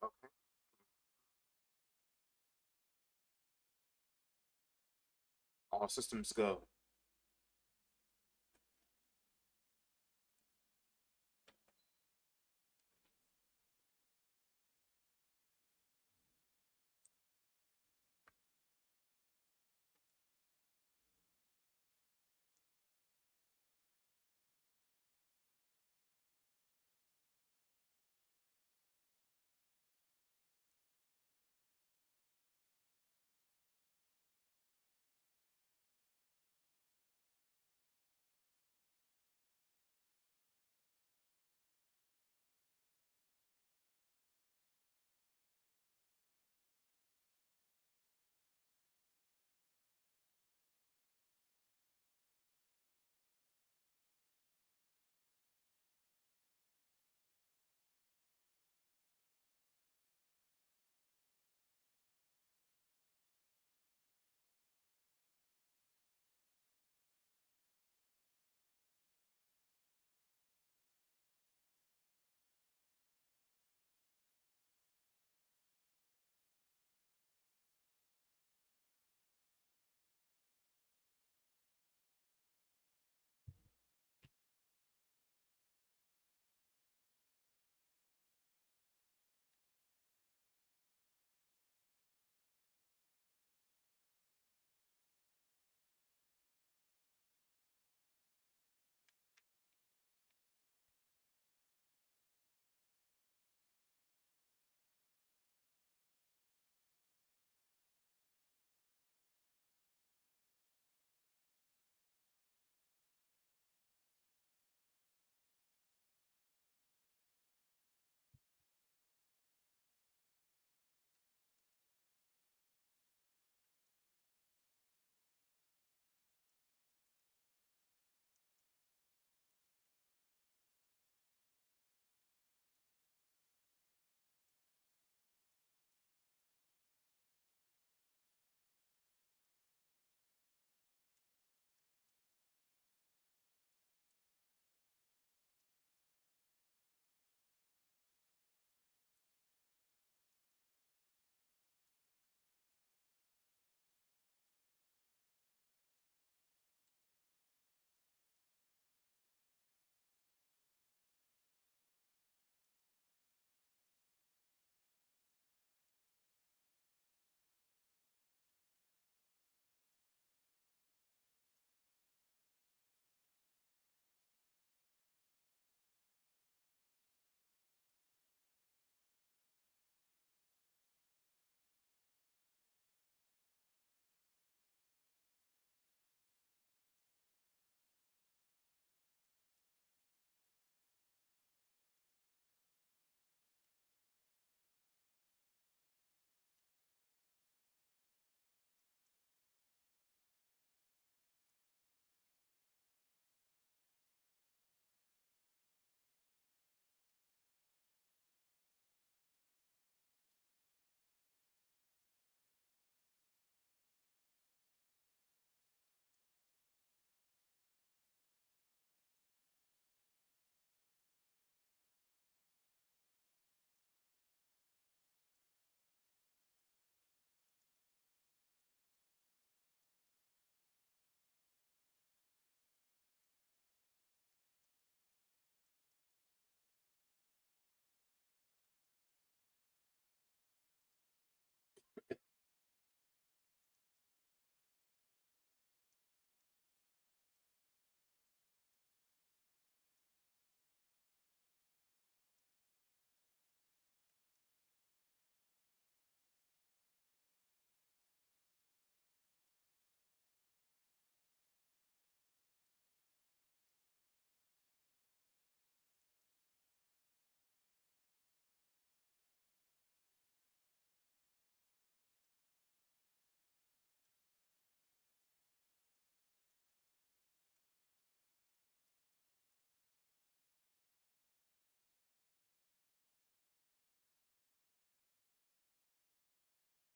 Okay. All systems go.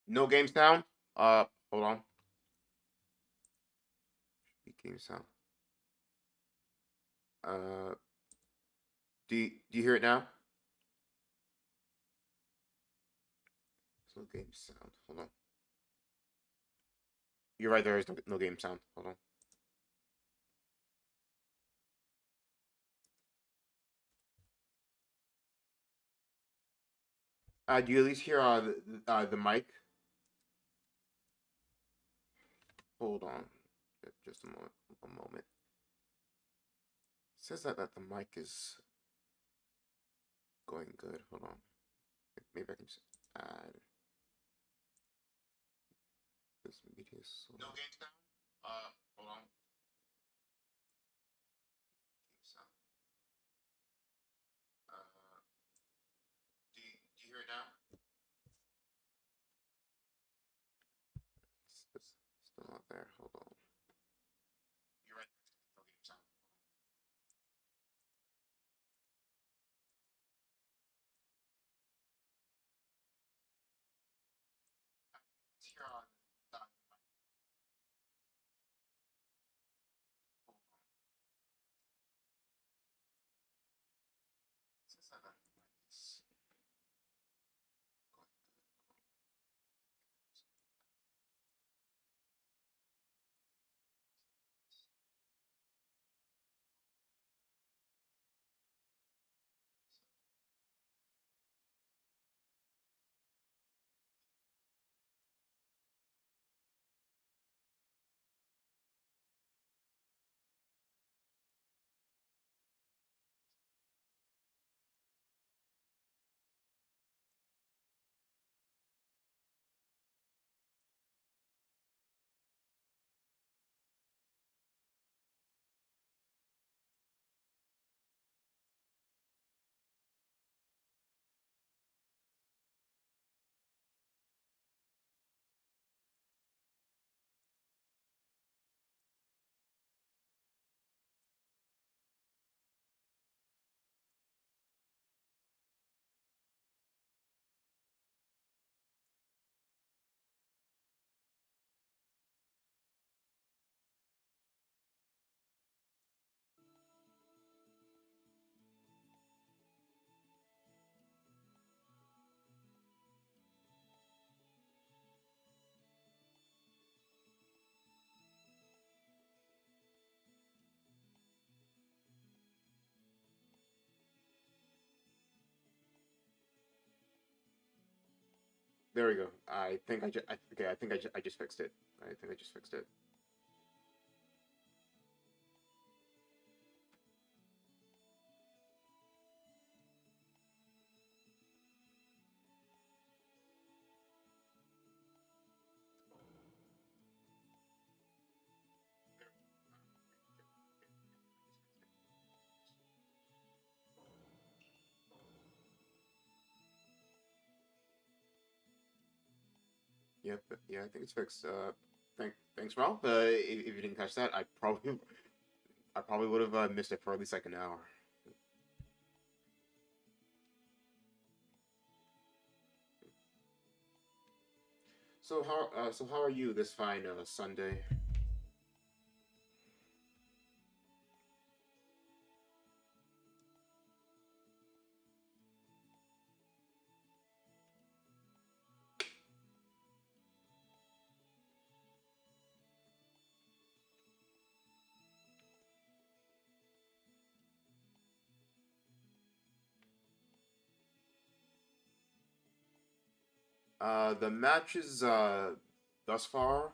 No game sound. Hold on. Game sound. Uh, do you hear it now? No game sound. Hold on. You're right. There is no game sound. Hold on. Do you at least hear the mic? Hold on. Just a moment. A moment. It says that the mic is going good. Hold on. Maybe I can just add this media. No game sound. Hold on. Game sound. Do you hear it now? It's still not there. Hold on. You're right. No game sound. Let's hear the mic. Hold on. It says that the mic is going good. There we go. I think I just okay. I think I just fixed it. I think I just fixed it. Yep. Yeah, I think it's fixed. Thanks, Ralph. If you didn't catch that, I probably would have missed it for at least like an hour. So how are you this fine Sunday? The matches thus far,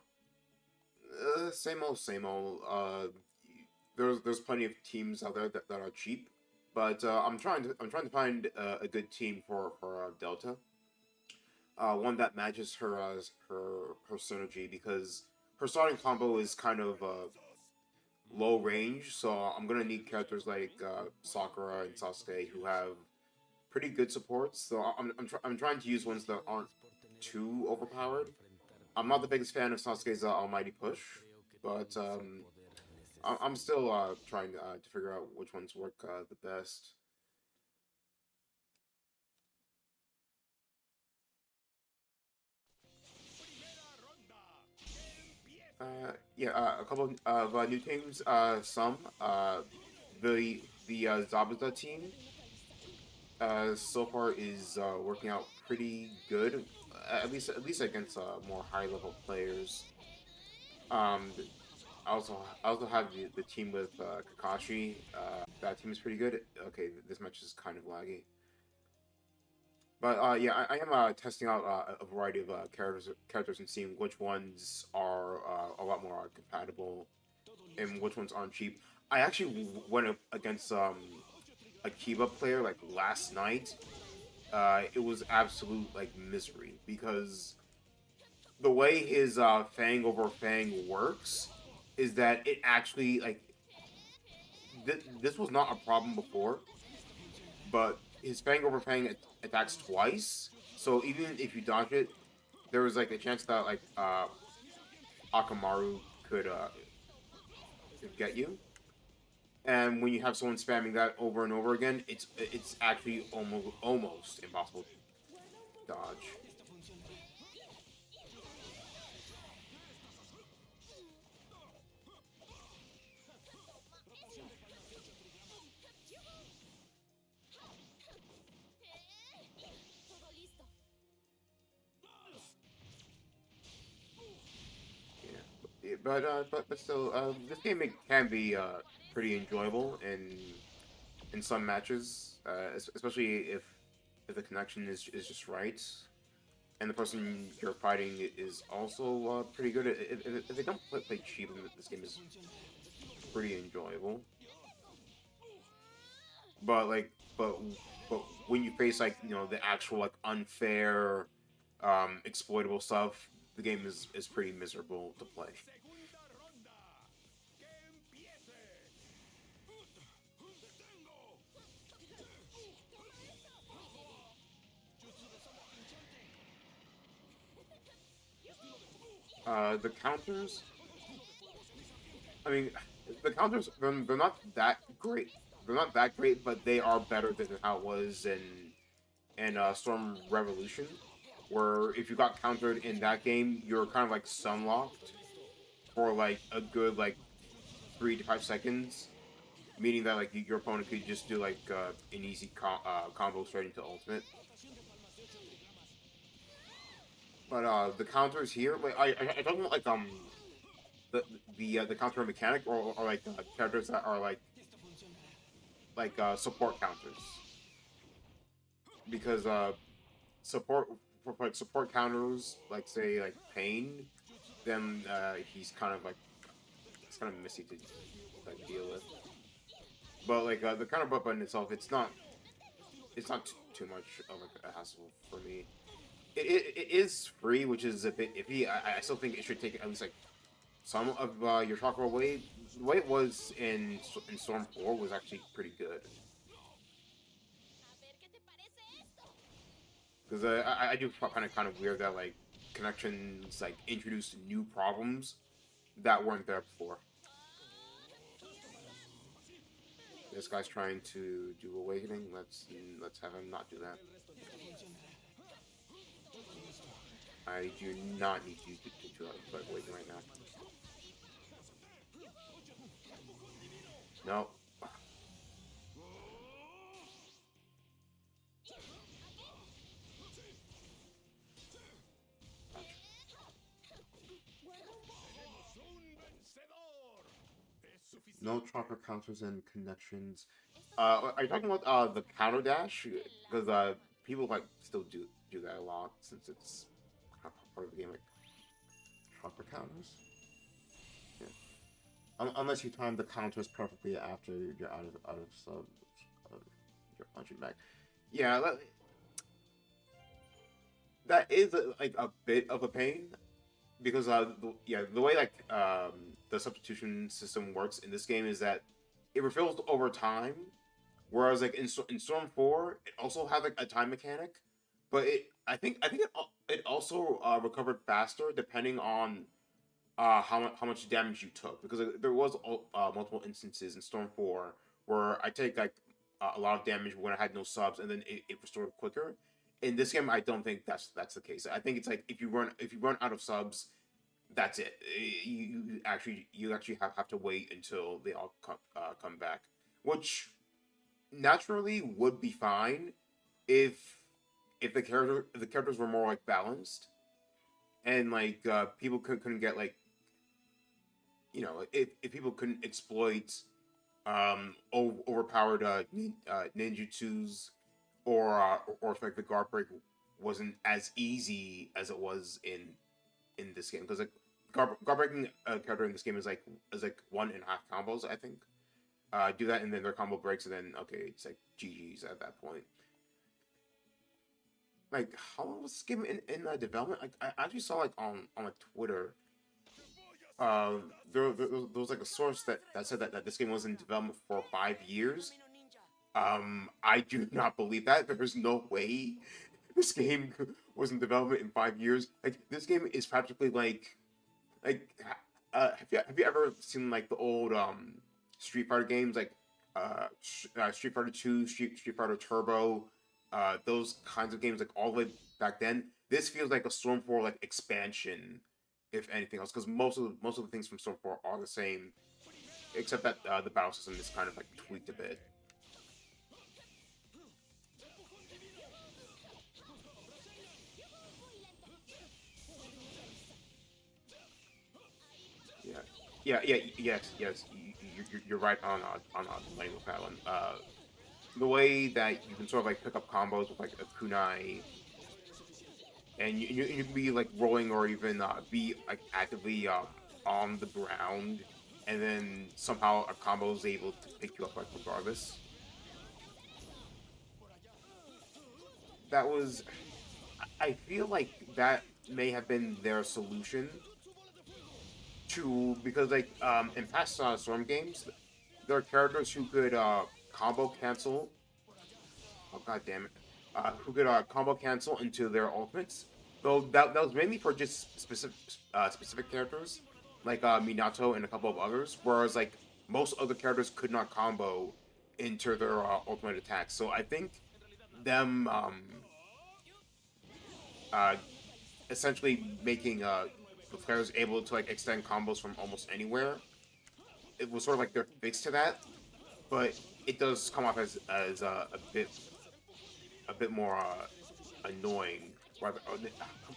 same old, same old. There's plenty of teams out there that are cheap, but I'm trying to find a good team for Delta. One that matches her synergy because her starting combo is kind of low range, so I'm gonna need characters like Sakura and Sasuke who have pretty good supports. So I'm trying to use ones that aren't too overpowered. I'm not the biggest fan of Sasuke's Almighty Push, but I'm still trying to figure out which ones work the best. Yeah, a couple of new teams. Some the Zabuza team so far is working out pretty good. at least against more high level players. Um, I also have the team with Kakashi. That team is pretty good. Okay, this match is kind of laggy, but yeah, I am testing out a variety of characters and seeing which ones are a lot more compatible and which ones aren't cheap. I actually went up against a Kiba player like last night. It was absolute like misery because the way his Fang over Fang works is that it actually like this was not a problem before, but his Fang over Fang attacks twice. So even if you dodge it, there was like a chance that like Akamaru could get you. And when you have someone spamming that over and over again, it's actually almost impossible to dodge. Yeah, but still, this game can be pretty enjoyable in some matches, especially if the connection is just right, and the person you're fighting is also pretty good. If they don't play cheap, then this game is pretty enjoyable. But like, but but when you face like the actual like unfair, exploitable stuff, the game is pretty miserable to play. The counters, I mean, the counters they're not that great. They're not that great, but they are better than how it was in Storm Revolution, where if you got countered in that game, you're kind of like sunlocked for like a good like 3 to 5 seconds, meaning that like your opponent could just do like an easy combo straight into ultimate. But the counters here, like I talking about like the the counter mechanic or like characters that are like support counters because support for like support counters like say like Pain, then he's kind of like it's kind of messy to like deal with. But like the counter button itself, it's not too much of like a hassle for me. It is free, which is a bit iffy. I still think it should take at least like some of your chakra away. The way it was in Storm 4 was actually pretty good. Because I do find it kind of weird that like connections like introduced new problems that weren't there before. This guy's trying to do awakening. Let's have him not do that. I do not need you to awaken right now. No. No chakra counters and connections. Are you talking about the counter dash? Because people like still do that a lot since it's kind of part of the game. Like chakra counters. Yeah. Unless you time the counters perfectly after you're out of sub, uh, you're punching back. Yeah, that is like a bit of a pain because the way like the substitution system works in this game is that it refills over time. Whereas like in Storm 4, it also had like a time mechanic, but I think it also recovered faster depending on how much damage you took because there was multiple instances in Storm 4 where I take like a lot of damage when I had no subs and then it restored quicker. In this game, I don't think that's the case. I think it's like if you run out of subs, that's it. You actually have to wait until they all come back, which naturally would be fine if if the characters were more like balanced, and like people couldn't get like, if people couldn't exploit overpowered ninjutsus, or if like the guard break wasn't as easy as it was in this game, because like guard breaking character in this game is like 1.5 combos, I think. Do that and then their combo breaks, and then okay, it's like GG's at that point. Like, how long was this game in development? Like, I actually saw like on like Twitter, there was like a source that said that this game was in development for 5 years. I do not believe that. There's no way this game was in development in 5 years. Like, this game is practically like have you ever seen like the old Street Fighter games, like Street Fighter Two, Street Fighter Turbo, those kinds of games, like all the way back then? This feels like a Storm 4 like expansion, if anything else, because most of the things from Storm 4 are the same, except that the battle system is kind of like tweaked a bit. Yeah, yes. You're right on the money with that one. The way that you can sort of like pick up combos with like a kunai, and you can be like rolling or even be like actively on the ground, and then somehow a combo is able to pick you up like regardless. That was, I feel like that may have been their solution to, because like in past Storm games, there are characters who could combo cancel. Oh god damn it! Who could combo cancel into their ultimates. Though that was mainly for just specific characters, like Minato and a couple of others. Whereas like most other characters could not combo into their ultimate attacks. So I think them uh, essentially making the players able to like extend combos from almost anywhere, it was sort of like their fix to that. But it does come off as a bit more annoying. Rather, come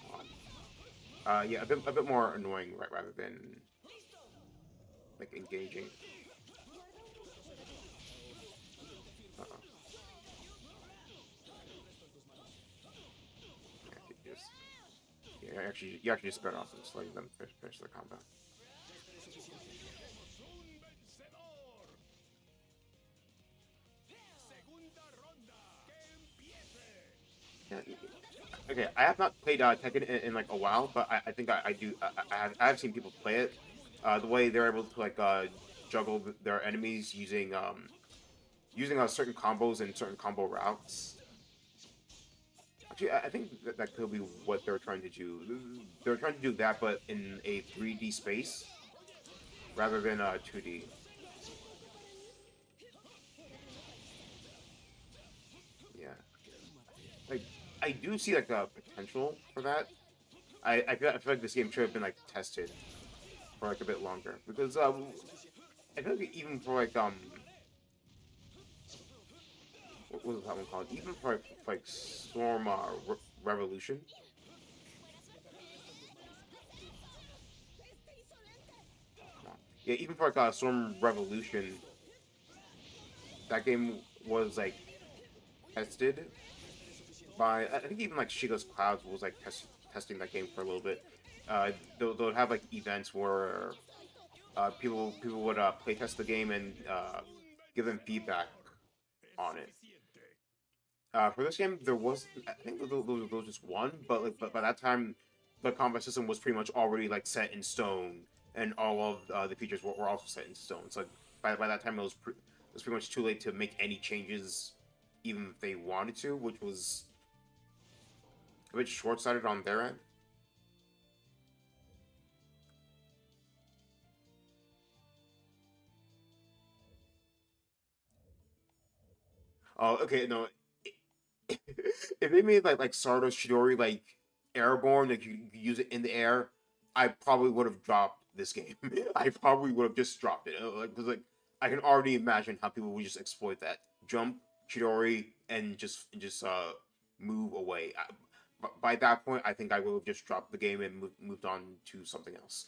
on. Yeah, a bit more annoying, right, rather than like engaging. Uh-oh. Yeah, you actually just better off just letting them finish the combat. Yeah, okay, I have not played Tekken in like a while, but I think I do. I have seen people play it. The way they're able to like juggle their enemies using certain combos and certain combo routes. Actually, I think that could be what they're trying to do. They're trying to do that, but in a 3D space rather than 2D. Yeah, like I do see like a potential for that. I feel like this game should have been like tested for like a bit longer, because I feel like even for like what was that one called? Even for like Storm Revolution. Come on. Yeah, even for like Storm Revolution, that game was like tested by, I think even like Shiga's Clouds was like testing that game for a little bit. They'll have like events where people would play test the game and give them feedback on it. For this game, there was, I think there was just one, but like but by that time, the combat system was pretty much already like set in stone, and all of the features were also set in stone. So like, by that time, it was pretty much too late to make any changes, even if they wanted to, which was a bit short sighted on their end. Oh, okay, no. If they made like Sardo's Chidori like airborne, like you could use it in the air, I probably would have dropped this game. I probably would have just dropped it. Like, because like I can already imagine how people would just exploit that jump Chidori and just move away. By that point, I think I will have just dropped the game and moved on to something else.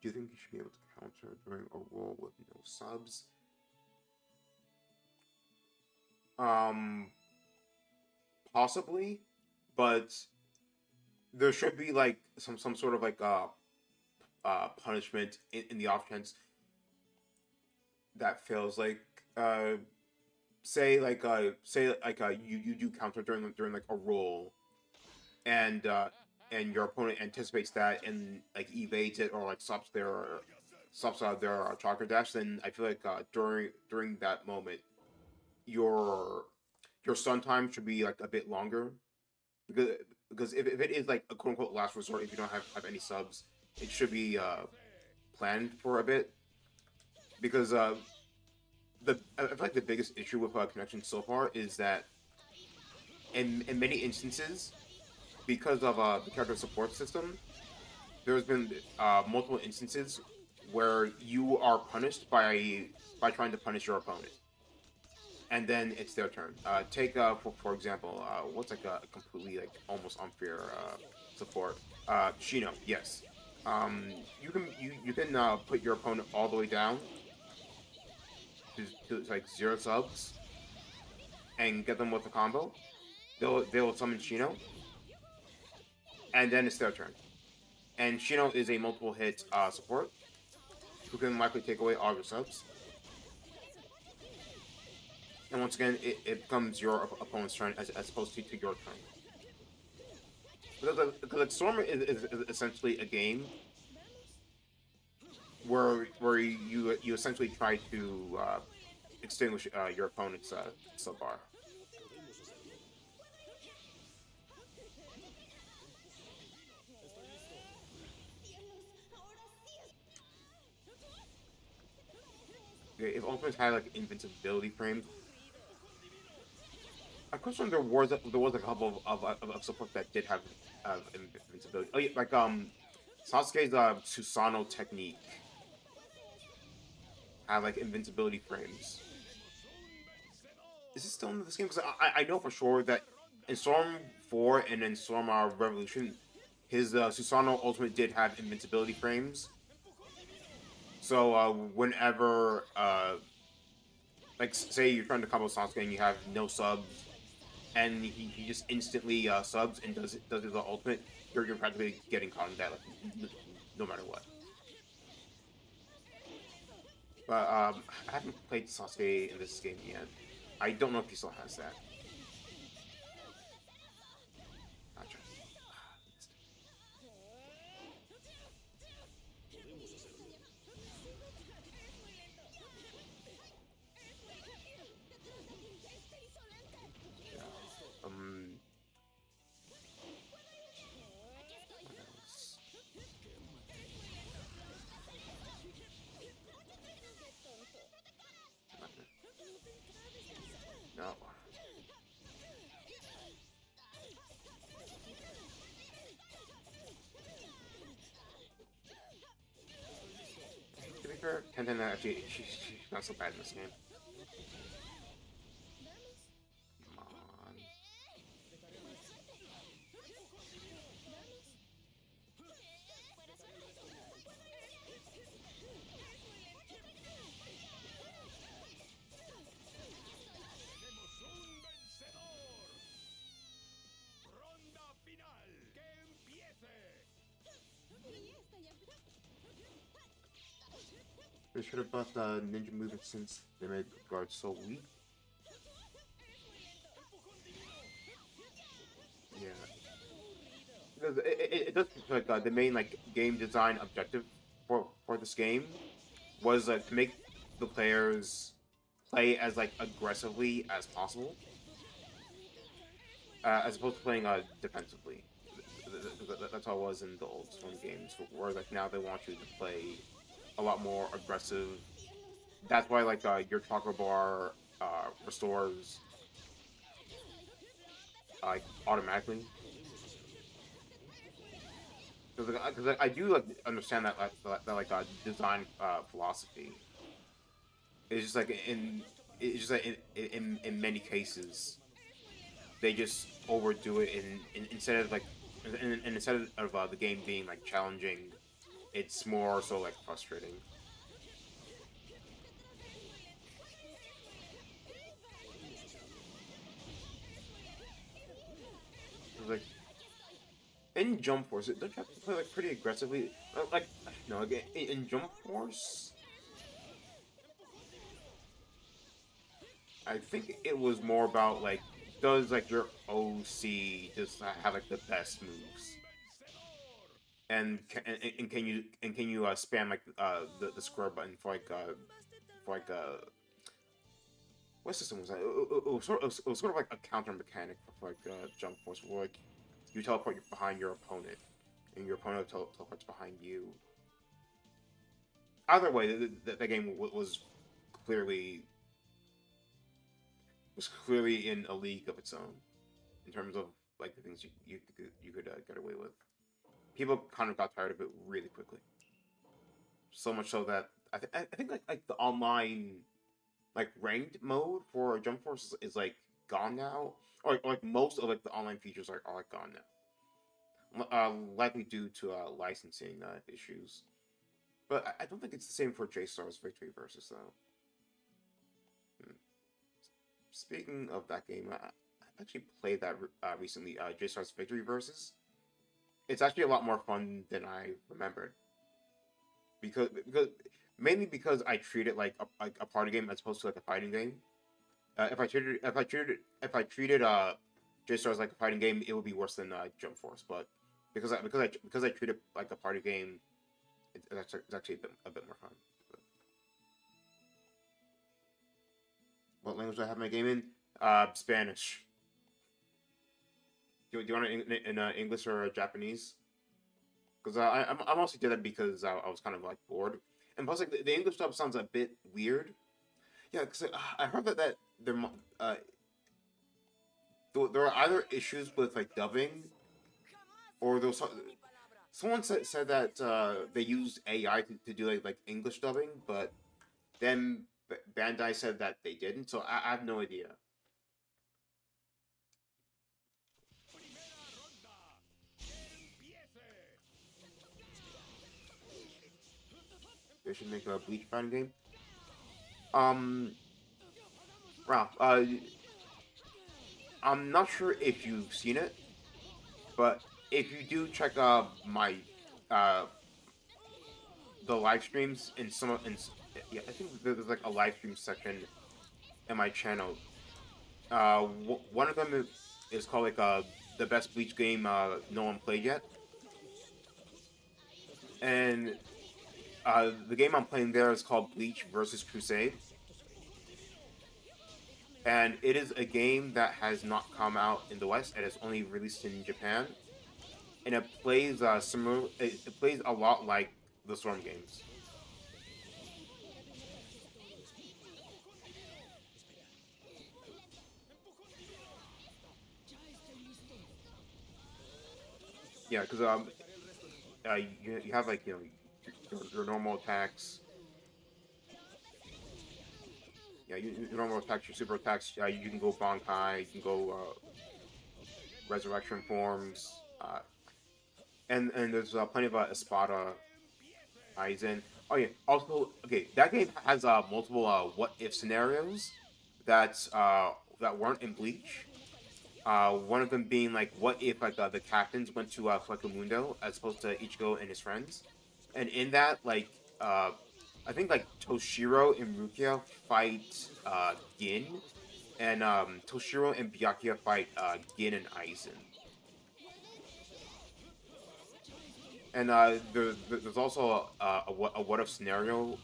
Do you think you should be able to counter during a roll with no subs? Um, Possibly, but there should be like some sort of like punishment in the off chance that fails. Like uh you do counter during like a roll, and your opponent anticipates that and like evades it or like stops their chakra dash. Then I feel like during that moment your stun time should be like a bit longer, because if it is like a quote unquote last resort, if you don't have any subs, it should be planned for a bit, because I feel like the biggest issue with connection so far is that in many instances, because of the character support system, there's been multiple instances where you are punished by trying to punish your opponent, and then it's their turn. Take for example, what's like a completely like almost unfair support? Shino, yes. Um, you can put your opponent all the way down to like zero subs and get them with a combo. They'll summon Shino, and then it's their turn. And Shino is a multiple hit support who can likely take away all your subs. And once again, it becomes your opponent's turn as opposed to your turn. Because like Storm is essentially a game where you essentially try to extinguish your opponent's sub bar. If ultimates had like invincibility frames, I'm questioning there was a couple of support that did have invincibility. Oh yeah, like Sasuke's Susanoo technique had like invincibility frames. Is it still in this game? Because I know for sure that in Storm 4 and in Storm Revolution, his Susanoo ultimate did have invincibility frames. So whenever like say you're trying to combo Sasuke and you have no subs, and he just instantly subs and does his ultimate, you're practically getting caught in that like no matter what. But I haven't played Sasuke in this game yet. I don't know if he still has that. Gotcha. Yeah. What else? No. To be fair, Tenten actually she's not so bad in this game. Come on. They should have buffed ninja movement since they made guards so weak. Yeah, because it does feel like the main like game design objective for this game was to make the players play as like aggressively as possible, as opposed to playing defensively. That's how it was in the old Storm games, where like now they want you to play a lot more aggressive that's why like your chocolate bar restores automatically. Because I do like understand that like design philosophy. It's just like it's just like in many cases they just overdo it instead of like and instead of the game being like challenging, it's more so like frustrating. It's like in Jump Force, don't you have to play like pretty aggressively? Like no, like, in Jump Force, I think it was more about like does like your OC just have like the best moves, and can you spam like the square button for like what system was that? It was sort of like a counter mechanic for like Jump Force, where like you teleport behind your opponent, and your opponent teleports behind you. Either way, the game clearly was clearly in a league of its own in terms of like the things you could get away with. People kind of got tired of it really quickly. So much so that I think like the online like ranked mode for Jump Force is like gone now, or like most of like the online features are like gone now, likely due to licensing issues. But I don't think it's the same for J Star's Victory Versus though. Hmm. Speaking of that game, I actually played that recently. J Star's Victory Versus. It's actually a lot more fun than I remembered because mainly because I treat it like a party game as opposed to like a fighting game. If I treated J Stars like a fighting game, it would be worse than Jump Force. But because I treat it like a party game, it's actually a bit more fun. But what language do I have my game in? Spanish. Do you want it in English or Japanese? Because I mostly did that because I was kind of like bored, and plus like the English dub sounds a bit weird. Yeah, because I heard that uh there are either issues with like dubbing or there was someone said that they used AI to do like English dubbing, but then Bandai said that they didn't. So I have no idea. They should make a Bleach fighting game. Um, Ralph, I'm not sure if you've seen it, but if you do check my uh the live streams in some in yeah, I think there's like a live stream section in my channel. One of them is called like the best Bleach game no one played yet, and the game I'm playing there is called Bleach versus Crusade, and it is a game that has not come out in the West. It has only released in Japan, and it plays similar. It plays a lot like the Storm games. Yeah, because you have like your normal attacks. Yeah, your normal attacks, your super attacks. You can go Bankai, you can go Resurrection forms, and there's plenty of Espada, Aizen. Oh yeah. Also, okay, that game has multiple what if scenarios that weren't in Bleach. One of them being like, what if like the captains went to Fleckamundo as opposed to Ichigo and his friends, and in that like I think like Toshiro and Rukia fight Gin, and Toshiro and Byakuya fight Gin and Aizen. And there's also a what if scenario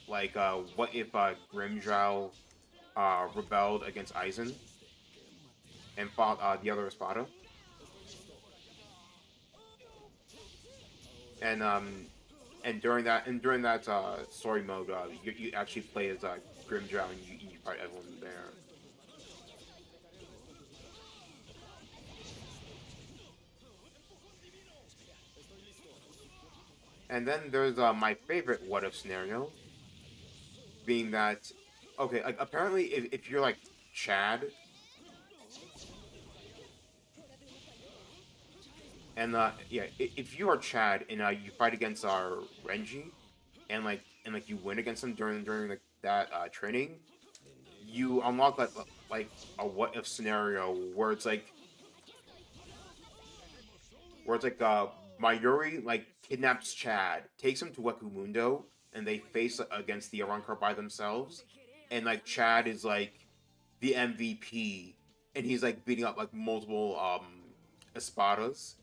like what if Grimjow rebelled against Aizen and fought the other Espada, and and during that story mode, you actually play as Grimjow, and you fight everyone there. And then there's my favorite what if scenario, being that okay, like apparently if you're like Chad, and yeah, if you are Chad and you fight against our Renji, and you win against him during like that training, you unlock like a what if scenario where it's like Mayuri like kidnaps Chad, takes him to Wekumundo, and they face against the Arrancar by themselves, and like Chad is like the MVP, and he's like beating up like multiple espadas,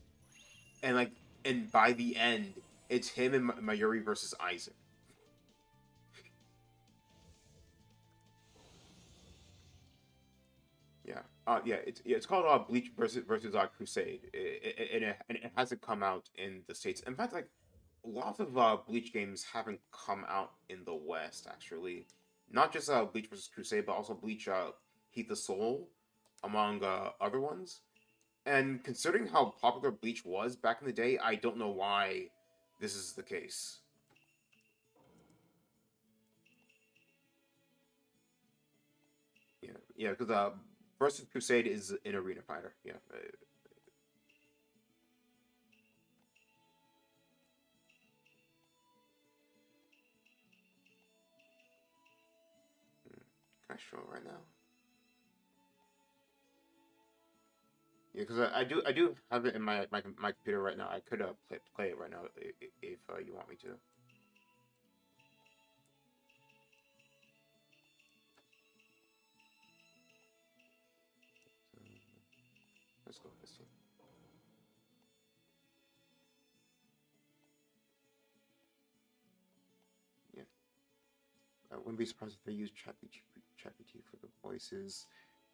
and like and by the end it's him and Mayuri versus Aizen. Yeah. It's called Bleach versus Crusade, and it hasn't come out in the states. In fact, like lots of Bleach games haven't come out in the West actually. Not just Bleach versus Crusade, but also Bleach Heat the Soul, among other ones. And considering how popular Bleach was back in the day, I don't know why this is the case. Yeah, because versus Crusade is an arena fighter. Yeah, can I show it right now? Yeah, because I do have it in my computer right now. I could play it right now if you want me to. So, let's go with this one. Yeah, I wouldn't be surprised if they use ChatGPT for the voices.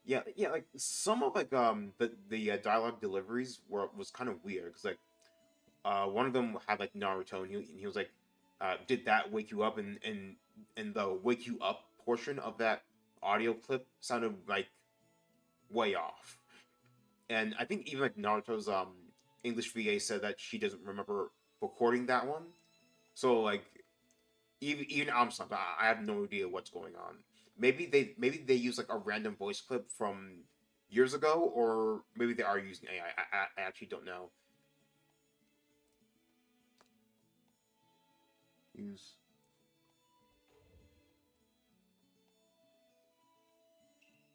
Yeah, yeah, like some of like the dialogue deliveries was kind of weird because like one of them had like Naruto, and he was like, did that wake you up? And the wake you up portion of that audio clip sounded like way off. And I think even like Naruto's English VA said that she doesn't remember recording that one. So like even I'm stumped. I have no idea what's going on. Maybe they use like a random voice clip from years ago, or maybe they are using AI. I actually don't know. Use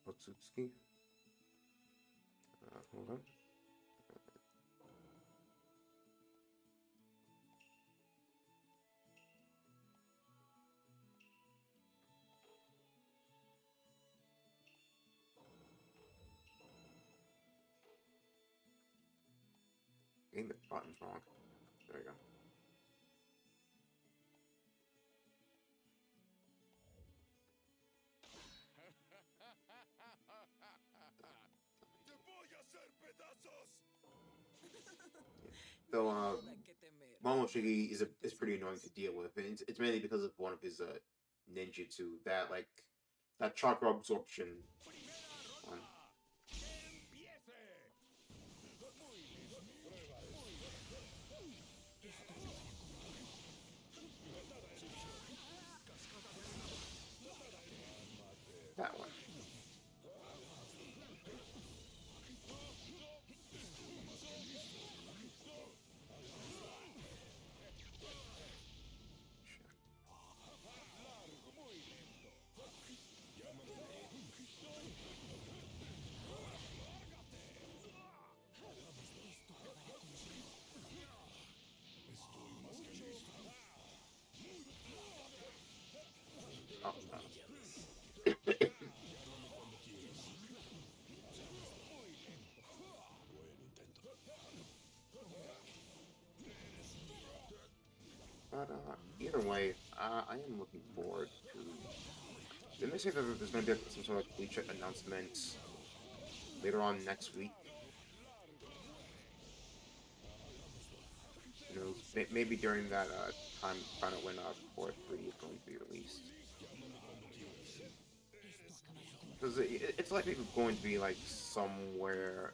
Otsutsuki. Hold on. Getting the buttons wrong. There we go. Though Momoshiki is pretty annoying to deal with, and it's mainly because of one of his ninjutsu, that chakra absorption one. That one. Oh, no. But either way, I am looking forward to. Didn't they say that there's going to be some sort of Bleach announcement later on next week? You know, maybe during that find out when Core 3 is going to be released. Because it's likely going to be like somewhere.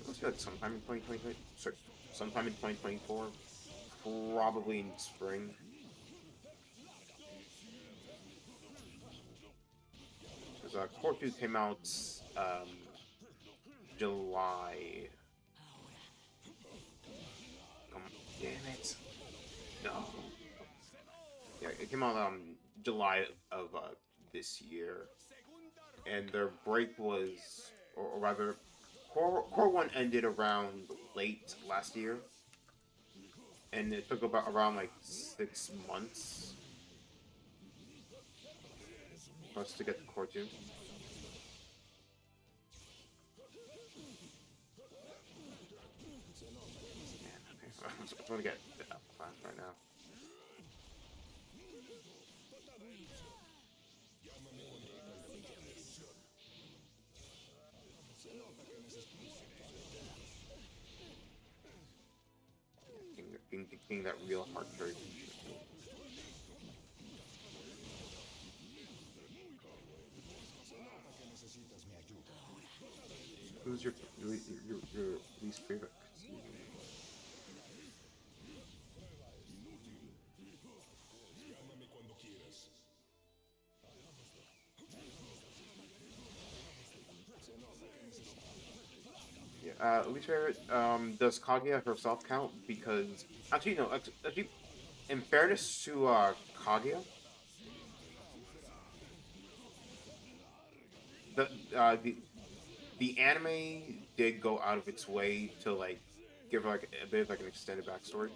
Let's be like sometime in 2020. Sorry, sometime in 2024. Probably in spring. Because Core 2 came out July. Come, damn it! No. Yeah, it came out July of this year, and their break was, or rather, Core One ended around late last year, and it took about around like 6 months for us to get to Core Two. Man, okay, I'm just gonna get class right now. Getting that real heart rate. Who's your least favorite? Yeah, least favorite. Does Kaguya herself count? Because actually, no. Actually, in fairness to Kaguya, the uh, the the anime did go out of its way to like give like a bit of like an extended backstory.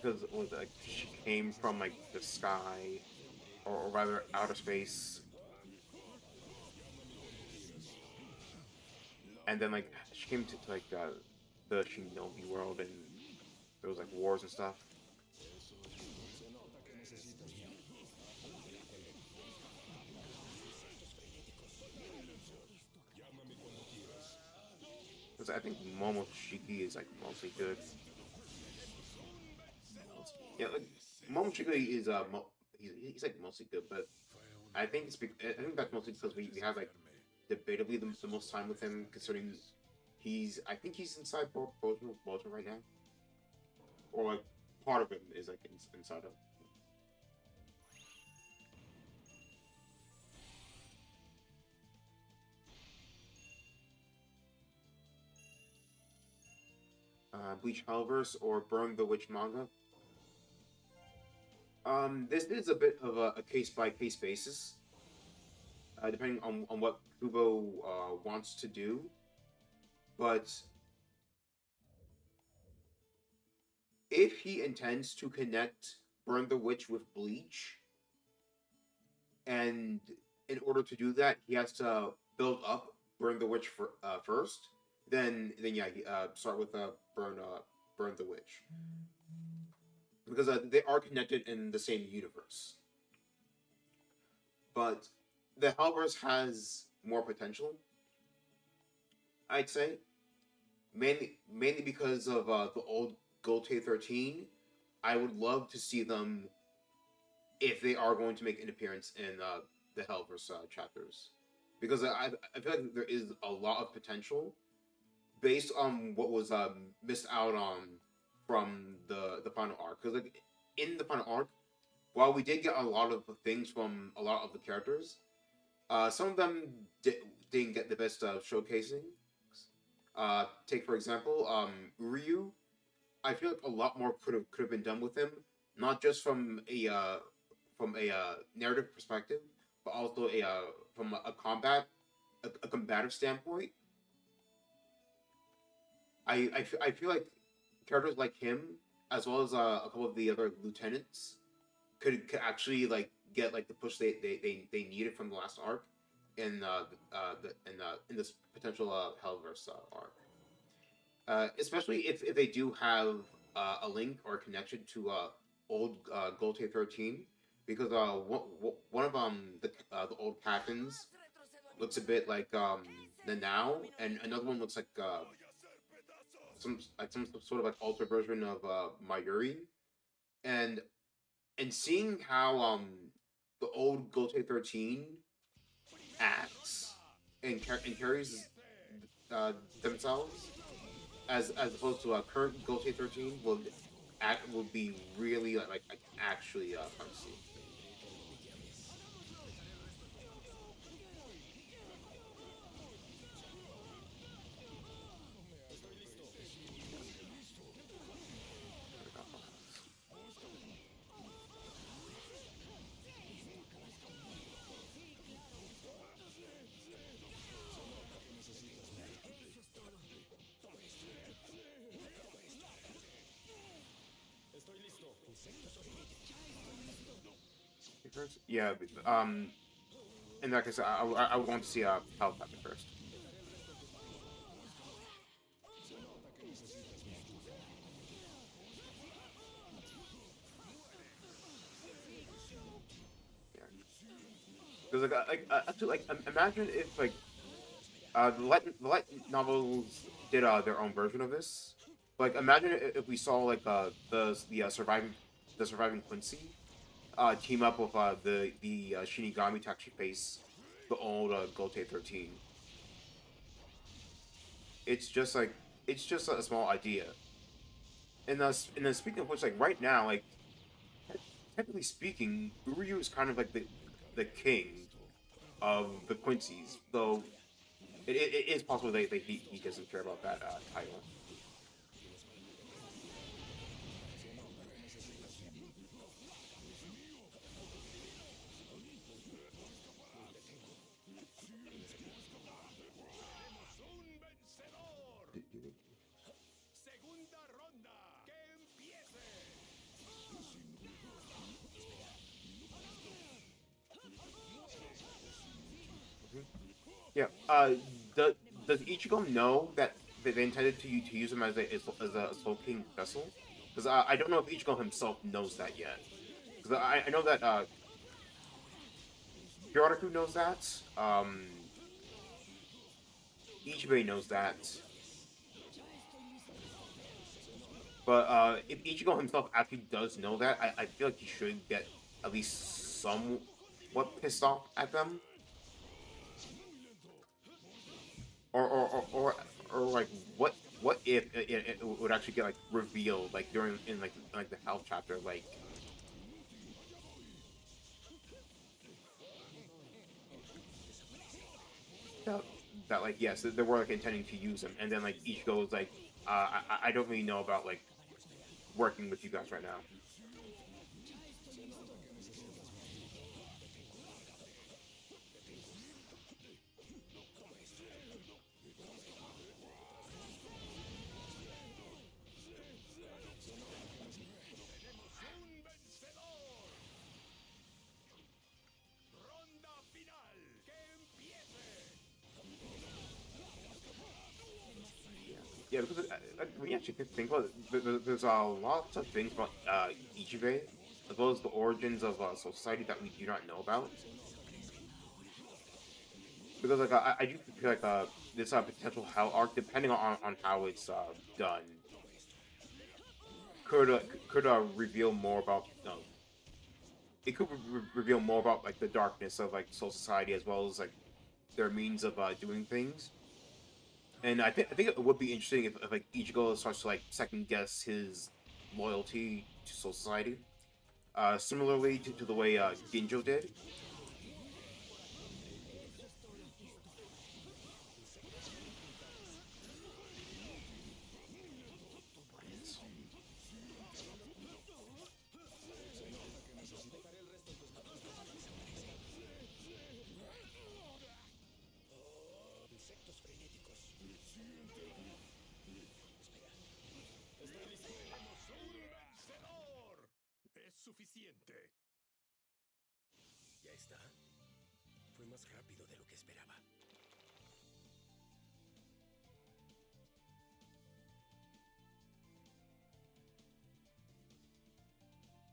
Because it was like she came from like the sky, or rather outer space, and then like she came to like the Shinobi world, and there was like wars and stuff. 'Cause I think Momoshiki is like mostly good. Yeah, like Momoshiki is he's like mostly good, but I think that's mostly because we have like debatably the most time with him, considering I think he's inside Boruto right now, or like part of him is like inside of Bleach Hellverse or Burn the Witch manga. This is a bit of a case by case basis, depending on what Kubo wants to do. But if he intends to connect Burn the Witch with Bleach, and in order to do that, he has to build up Burn the Witch first. Then yeah, start with Burn the Witch, because they are connected in the same universe. But the Hellverse has more potential, I'd say, mainly because of the old Gote 13. I would love to see them if they are going to make an appearance in the Hellverse chapters, because I feel like there is a lot of potential based on what was missed out on from the final arc. Because like in the final arc, while we did get a lot of things from a lot of the characters, some of them didn't get the best showcasing. Take for example, Ryu. I feel like a lot more could have been done with him, not just from a narrative perspective, but also from a a combative standpoint. I feel like characters like him, as well as a couple of the other lieutenants, could actually like get like the push they needed from the last arc in this potential Hellverse arc. Especially if they do have a link or a connection to old Gold 13, because one of the old captains looks a bit like the now, and another one looks some sort of like altered version of Mayuri, and seeing how the old Gote 13 acts and carries uh, themselves as opposed to current Gote 13 will be really like actually fun to see. Yeah, in that case, I would want to see Health happen first. Yeah, because imagine if the light novels did their own version of this. Like imagine if we saw like the surviving Quincy team up with the Shinigami to actually face the old Gote 13. It's just like it's just a small idea. And then speaking of which, like right now, like technically speaking, Uryu is kind of like the king of the Quincy's, though it is possible that he doesn't care about that title. Yeah. Does Ichigo know that they intended to use him as a Soul King vessel? Because I don't know if Ichigo himself knows that yet. Because I know that Kyoraku knows that. Ichibei knows that. But if Ichigo himself actually does know that, I feel like he should get at least somewhat pissed off at them, or like what if it would actually get like revealed like during in like the health chapter that, that like yes they were like intending to use him, and then like Ichigo was like I don't really know about like working with you guys right now. Yeah, because when you actually think about it, there's lots of things about Ichibei, as well as the origins of Soul Society that we do not know about. Because like I do feel like this potential hell arc, depending on how it's done, could reveal more about it could reveal more about like the darkness of like Soul Society as well as like their means of doing things. And I think it would be interesting if like Ichigo starts to like second guess his loyalty to Soul Society, similarly to the way Ginjo did.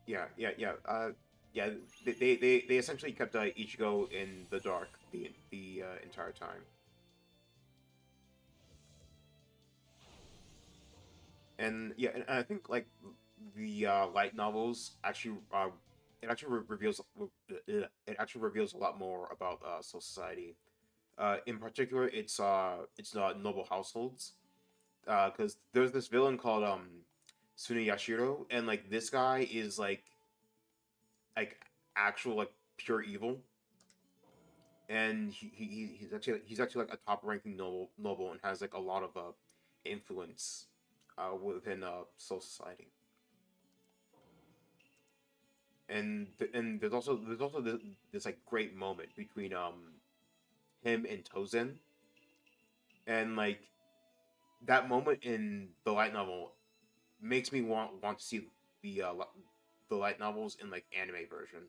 Yeah, yeah, yeah. yeah, they essentially kept Ichigo in the dark the entire time. And yeah, and I think like the light novels actually it actually reveals it actually reveals a lot more about Soul Society. In particular, it's noble households. Because there's this villain called Suneyashiro, and like this guy is like actual like pure evil, and he's actually like a top ranking noble and has like a lot of influence within Soul Society. And there's also this like great moment between him and Tozen, and like that moment in the light novel makes me want to see the the light novels in like anime version.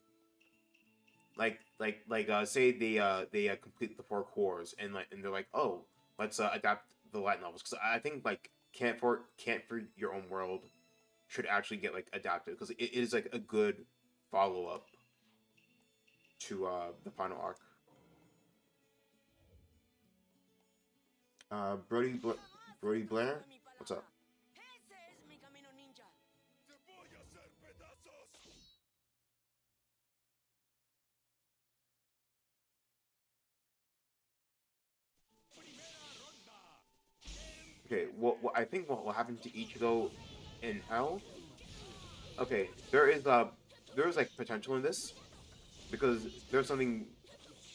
Say they complete the four cores and they're like, oh, let's adapt the light novels, because I think like can't for your own world should actually get like adapted, because it is like a good follow up to the final arc. Brody Blair, what's up? Okay, what I think what will happen to Ichigo in Hell? Okay, there is like potential in this, because there's something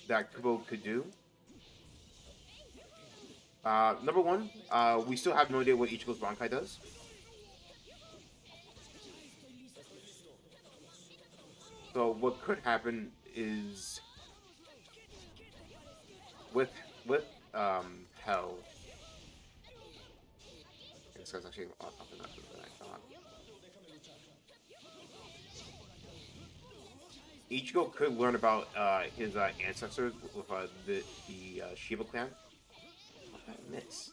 that Kubo could do. Number one, we still have no idea what Ichigo's Bankai does. So what could happen is with with Hell. This guy's actually up enough than I thought. Ichigo could learn about his ancestors with the Shiba clan. What did I miss?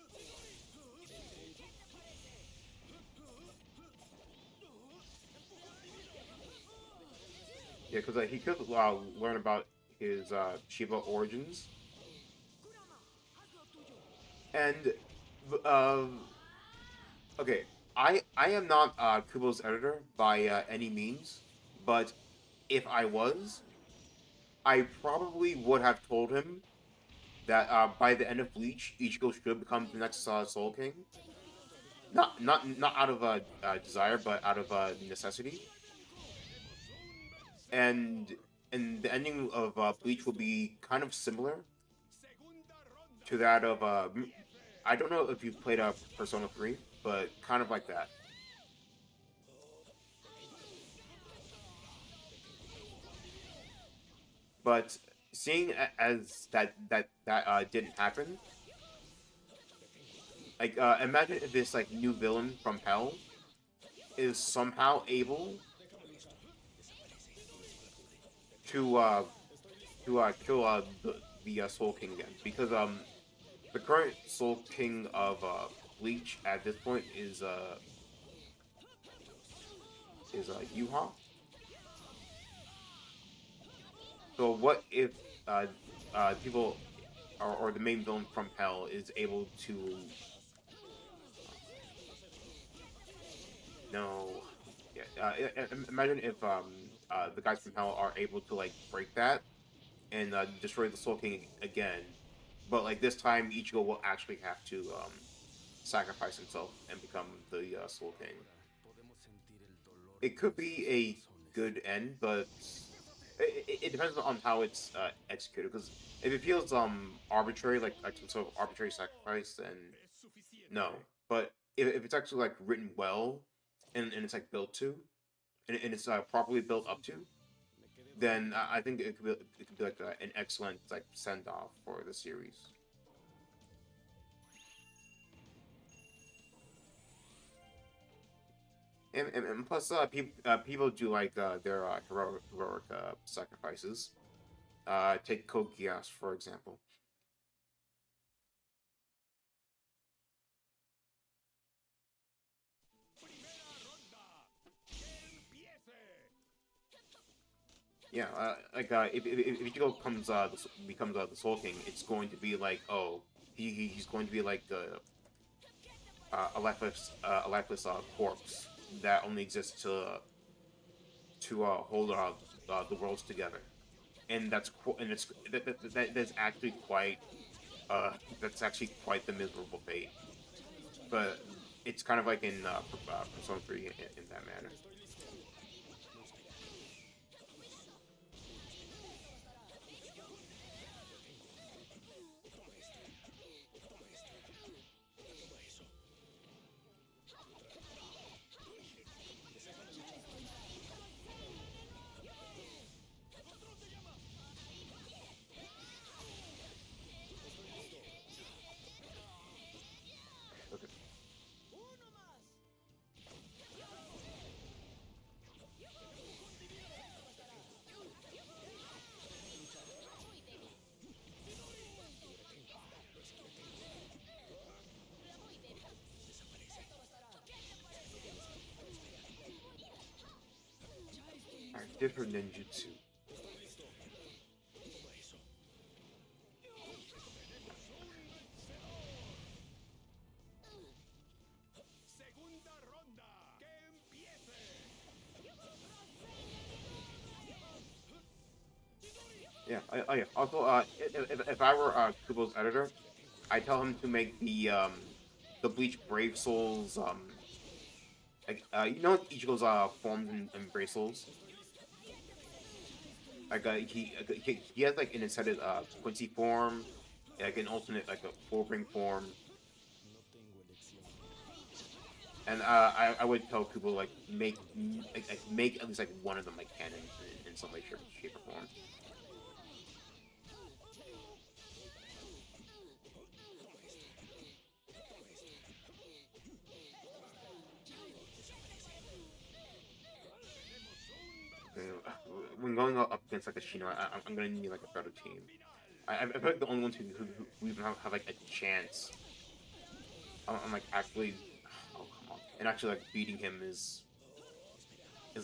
Yeah, because he could learn about his Shiba origins, and uh, okay, I am not Kubo's editor by any means, but if I was, I probably would have told him that by the end of Bleach, Ichigo should become the next Soul King. Not out of desire, but out of necessity. And the ending of Bleach will be kind of similar to that of I don't know if you've played Persona 3, but kind of like that. But seeing as that didn't happen, like imagine if this like new villain from Hell is somehow able to kill the Soul King again, because the current Soul King of Bleach at this point is Yuha. So what if people or the main villain from Hell is able to know? Yeah, imagine if the guys from Hell are able to like break that and destroy the Soul King again, but like this time Ichigo will actually have to sacrifice himself and become the Soul King. It could be a good end, but it depends on how it's executed. Because if it feels arbitrary, like some sort of arbitrary sacrifice, then no. But if it's actually like written well, and it's like built to, and it's properly built up to, then I think it could be like an excellent like send off for the series. And plus, people do like their heroic sacrifices. Take Code Geass, for example. Yeah, if Ichigo becomes the Soul King, it's going to be like, oh, he's going to be like a lifeless corpse that only exists to hold the worlds together, and that's actually quite that's actually quite the miserable fate. But it's kind of like in Persona 3 in that manner. Okay. Alright, different ninjutsu. Yeah. Yeah. Also, if I were Kubo's editor, I tell him to make the Bleach Brave Souls like Ichigo's forms and Brave Souls. Like he has like an inserted Quincy form, like an alternate like a four ring form, and I would tell Kubo like make at least like one of them like canon in some way, shape or form. Uh, When going up against like a Shino, I'm gonna need like a better team. I feel like the only ones who even have like a chance. I'm like actually, oh come on, and actually like beating him is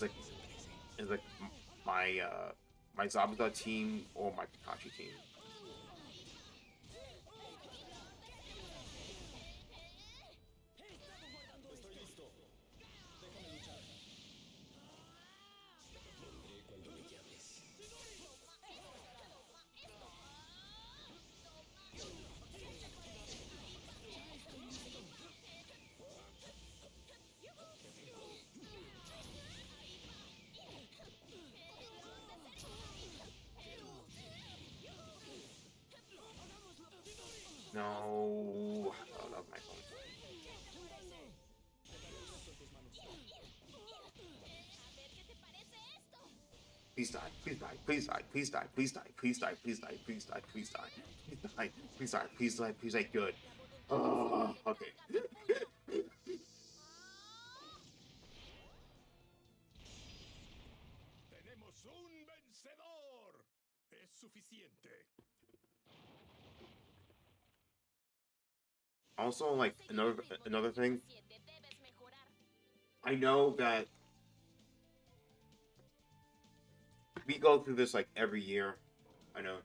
like is like my my Zabuza team or my Kakashi team. No, oh, that was my phone. Please die, please die, please die, please die, please die, please die, please die, please die, please die, please die, please die, please die, please die, good. Oh, okay. Also, like another thing, I know that we go through this like every year. I know,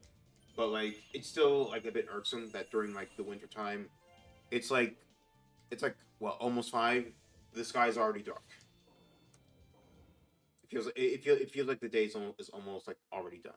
but like it's still like a bit irksome that during like the winter time, it's like well almost five. The sky's already dark. It feels like the day is almost like already done.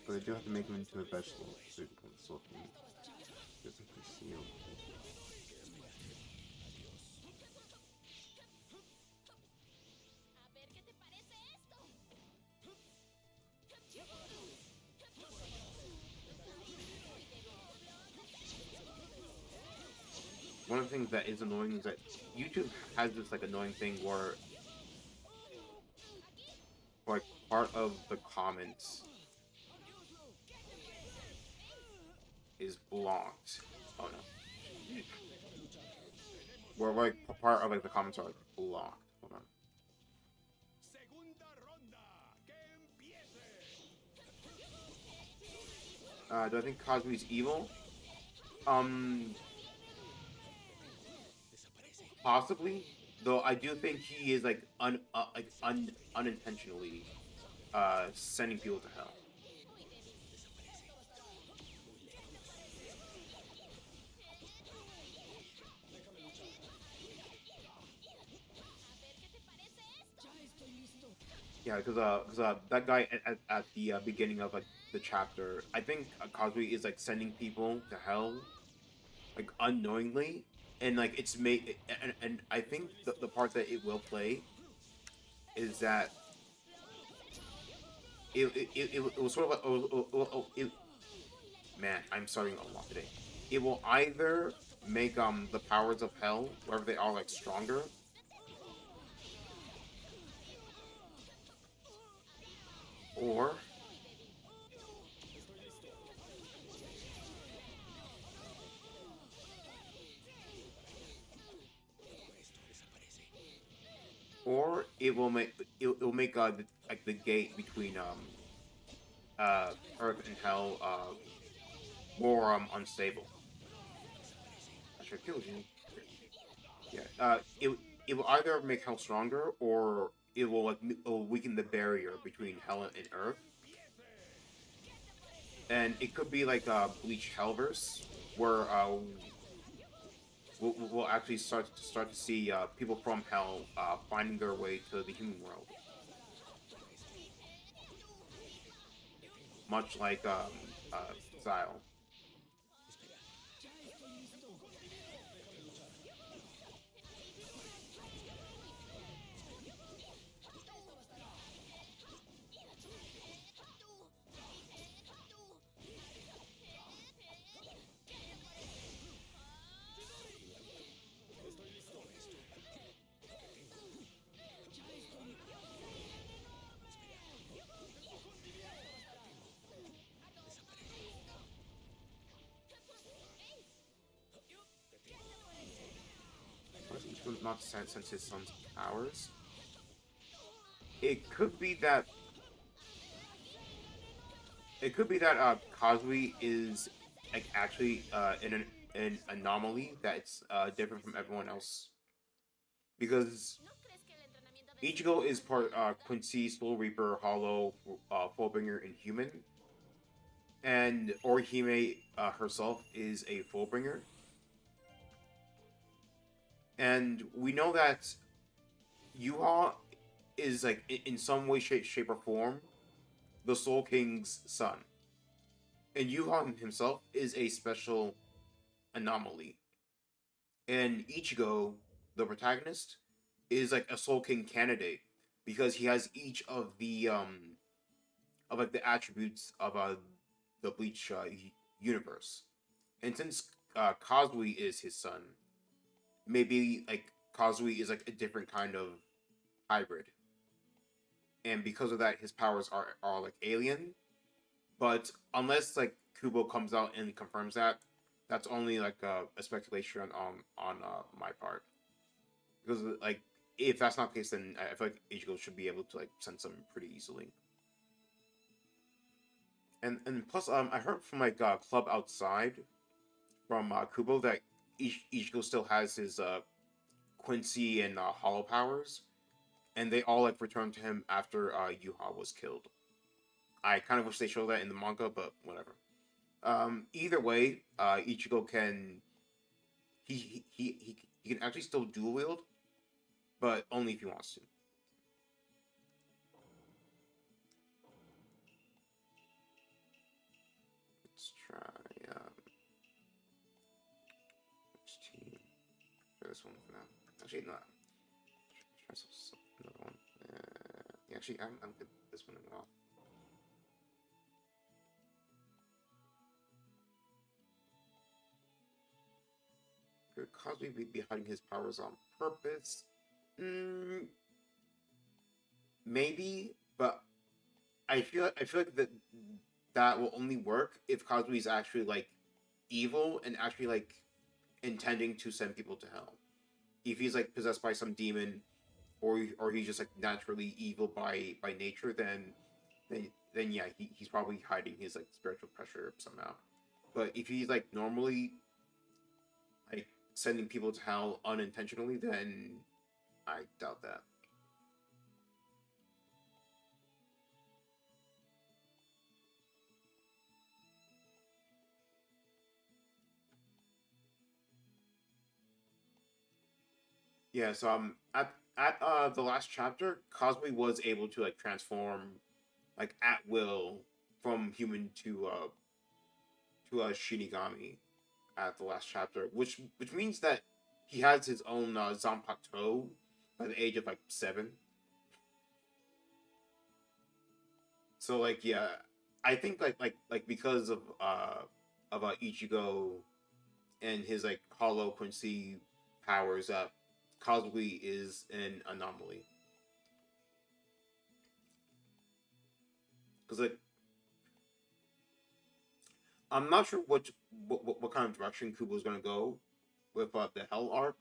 But they do have to make him into a vegetable so he becomes sulky. Doesn't conceal. one of the things that is annoying is that YouTube has this like annoying thing where like part of the comments is blocked. Oh no. Where like part of like the comments are like blocked. Hold on. Do I think Kazui's evil? Um, Possibly. Though I do think he is like unintentionally sending people to hell. Yeah, because that guy at the beginning of like the chapter, I think Kazui is like sending people to hell, like unknowingly, and like it's made, and I think the part that it will play is that it was sort of like man, I'm starting a lot today. It will either make the powers of hell wherever they are like stronger, or it will make like the gate between Earth and Hell more unstable. I should kill you. Yeah. It will either make Hell stronger or it will like it will weaken the barrier between Hell and Earth. And it could be like Bleach Hellverse, where we'll actually start to see people from Hell finding their way to the human world, much like Xyle. Not sense his son's powers. It could be that Kazui is like actually an anomaly that's different from everyone else because Ichigo is part Quincy, Soul Reaper, Hollow, Fullbringer, and Human, and Orihime herself is a Fullbringer, and we know that Yuha is like in some way, shape, or form the Soul King's son, and Yuha himself is a special anomaly. And Ichigo, the protagonist, is like a Soul King candidate because he has each of like the attributes of the Bleach universe. And since Kazui is his son, maybe like Kazui is like a different kind of hybrid. And because of that, his powers are like alien. But unless like Kubo comes out and confirms that, that's only like a speculation on my part. Because like if that's not the case, then I feel like Ichigo should be able to like sense them pretty easily. And plus, I heard from like club outside from Kubo that Ichigo still has his Quincy and Hollow powers, and they all like returned to him after Yuha was killed. I kind of wish they showed that in the manga, but whatever. Either way, Ichigo can he can actually still dual wield, but only if he wants to. Let's try which team? Try this one for now. Actually, no. Try another one. Yeah, actually, I'm good with this one as well. Could Cosby be hiding his powers on purpose? Mm, maybe, but I feel like that will only work if Cosby is actually like evil and actually like intending to send people to hell. If he's like possessed by some demon, or he's just like naturally evil by nature, then yeah, he's probably hiding his like spiritual pressure somehow. But if he's like normally like sending people to hell unintentionally, then I doubt that. Yeah, so at the last chapter, Cosby was able to like transform like at will from human to a Shinigami at the last chapter, which means that he has his own Zanpakuto by the age of like 7. So like yeah, I think like because of Ichigo and his like Hollow Quincy powers, that Cosby is an anomaly. Because like I'm not sure what kind of direction Kubo's gonna go with the Hell arc,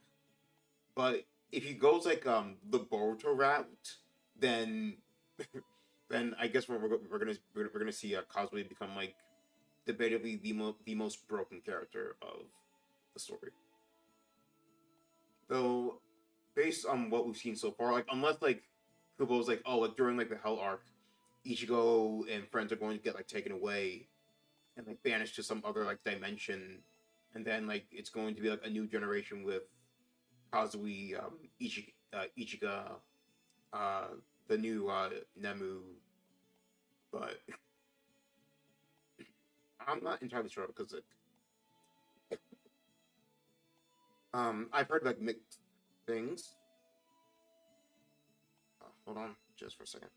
but if he goes like the Boruto route, then then I guess we're gonna see Cosby become like debatably the most broken character of the story. Though, based on what we've seen so far, like unless like Kubo's like, oh, like during like the Hell arc, Ichigo and friends are going to get like taken away and like banished to some other like dimension, and then like it's going to be like a new generation with Kazui, Ichiga, uh, the new Nemu, but I'm not entirely sure because like I've heard like mixed things. Hold on, just for a second.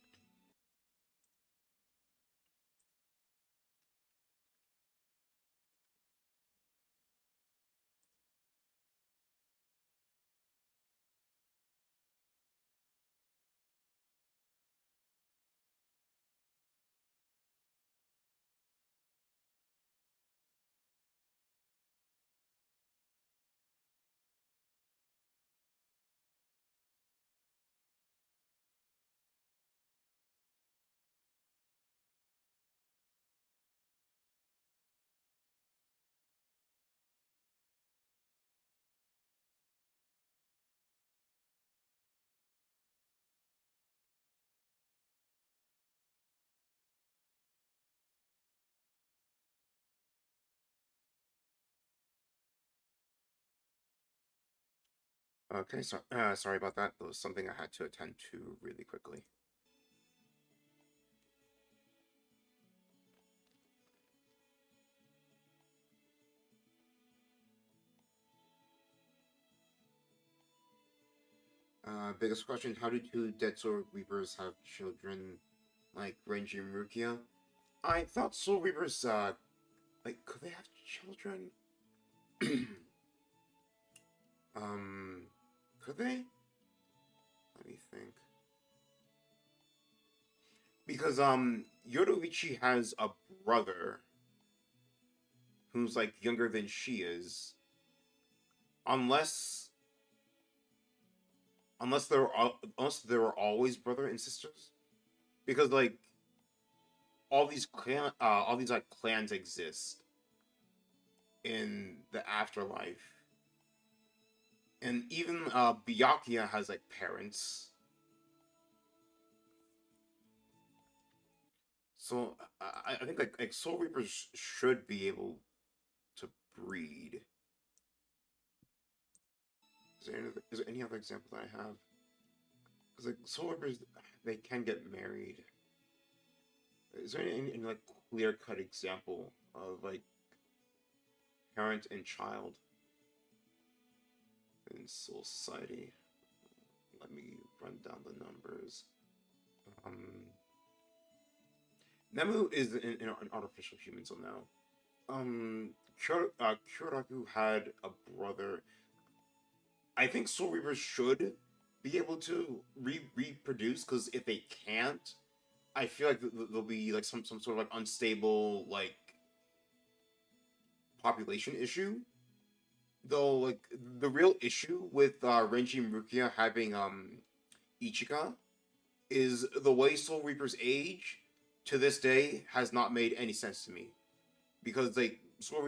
Okay, so sorry about that. There was something I had to attend to really quickly. Biggest question: how do two Dead Soul Reapers have children like Renji and Rukia? I thought Soul Reapers, like, could they have children? um, could they? Let me think. Because Yoruichi has a brother who's like younger than she is, unless unless they were always brother and sisters. Because like all these like clans exist in the afterlife, and even Byakuya has like parents. So I think like Soul Reapers should be able to breed. Is there any other example that I have? Because like Soul Reapers, they can get married. Is there any like clear cut example of like parent and child in Soul Society? Let me run down the numbers. Um, Nemu is an artificial human, so now. Kyoraku had a brother. I think Soul Reapers should be able to reproduce, because if they can't, I feel like there'll be like some sort of like unstable like population issue. Though like the real issue with Renji and Rukia having Ichika is the way Soul Reapers age to this day has not made any sense to me, because like Soul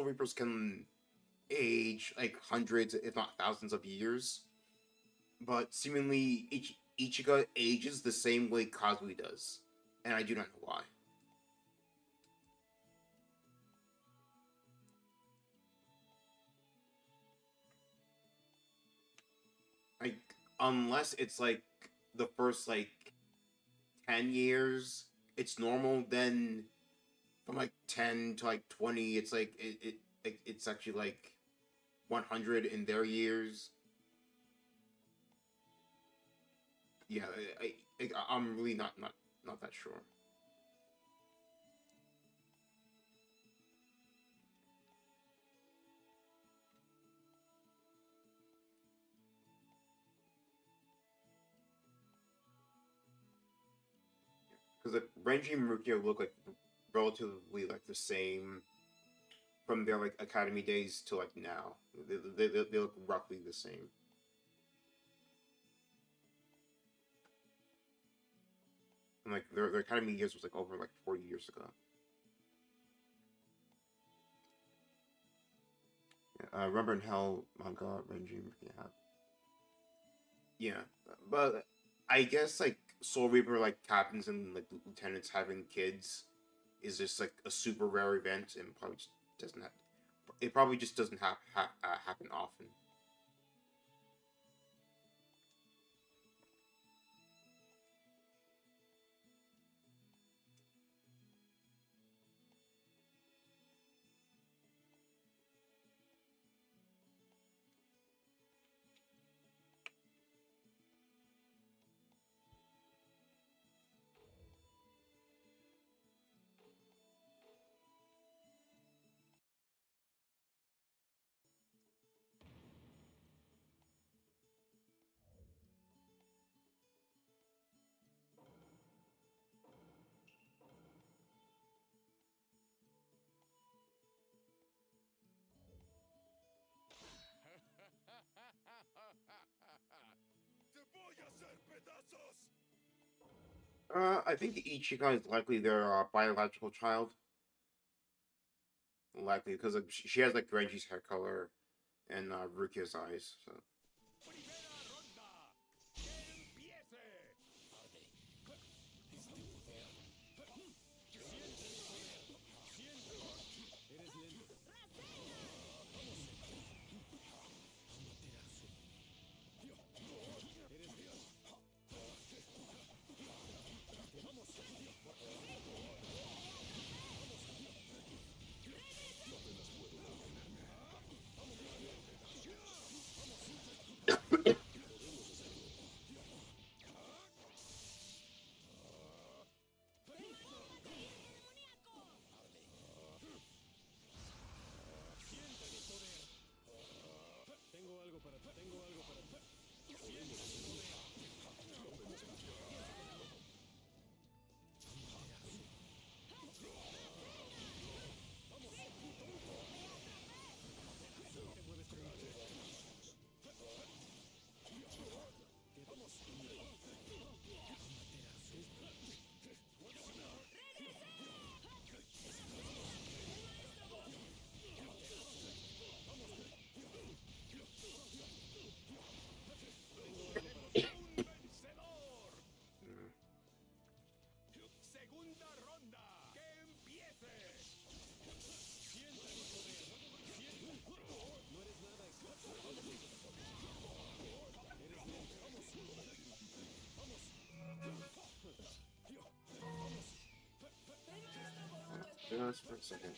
Reapers can age like hundreds, if not thousands of years, but seemingly Ichika ages the same way Kazui does, and I do not know why. Like, unless it's like the first like 10 years, it's normal. Then from like 10 to like 20, it's like it's actually like 100 in their years. Yeah, I'm really not that sure. Because like Renji and Rukia look like relatively like the same from their like academy days to like now. They look roughly the same. And like their academy years was like over like 40 years ago. Yeah, Remember in Hell manga Renji and Rukia have. Yeah, but I guess like Soul Reaper like captains and like lieutenants having kids is just like a super rare event, and probably just doesn't have. It probably just doesn't happen often. I think Ichika is likely their biological child, likely because like, she has like Renji's hair color and Rukia's eyes. So mm. Just for a second.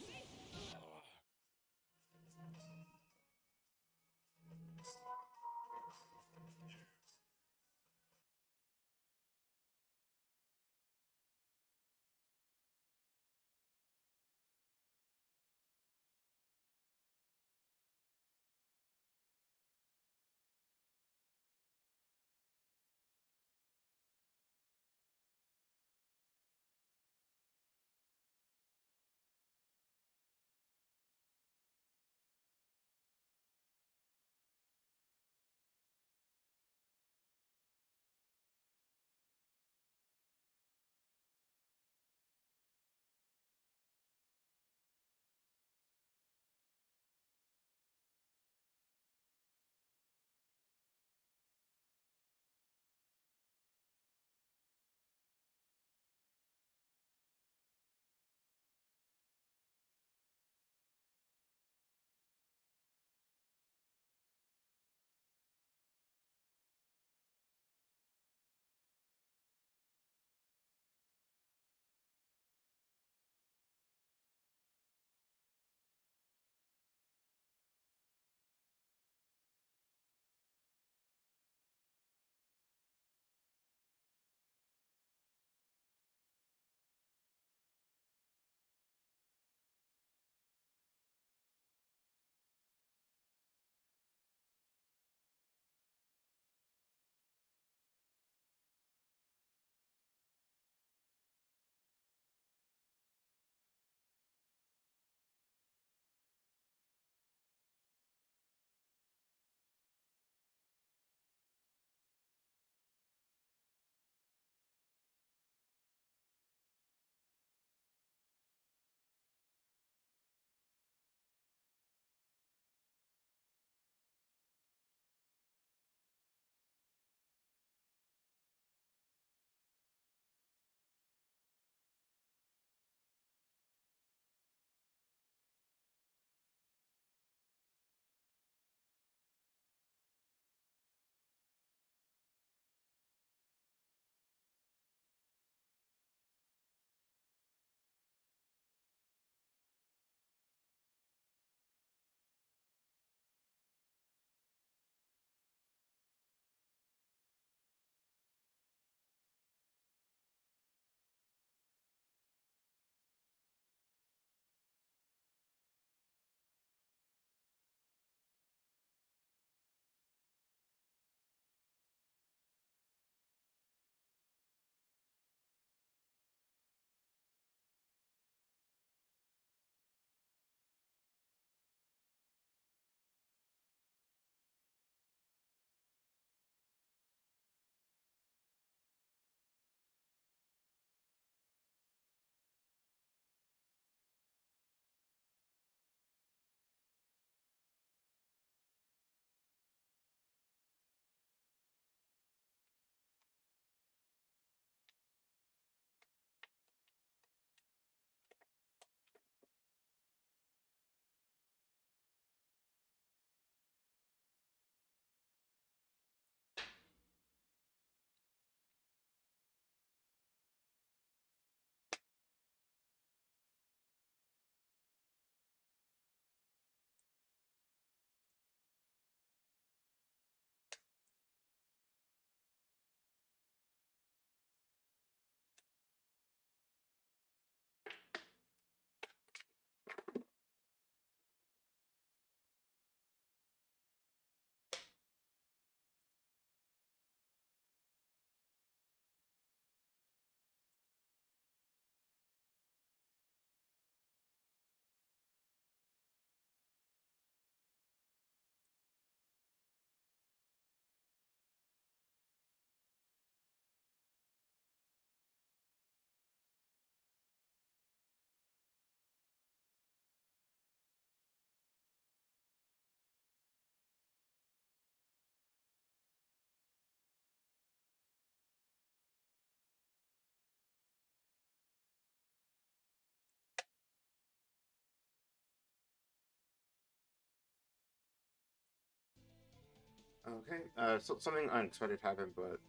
Okay. So something unexpected happened, but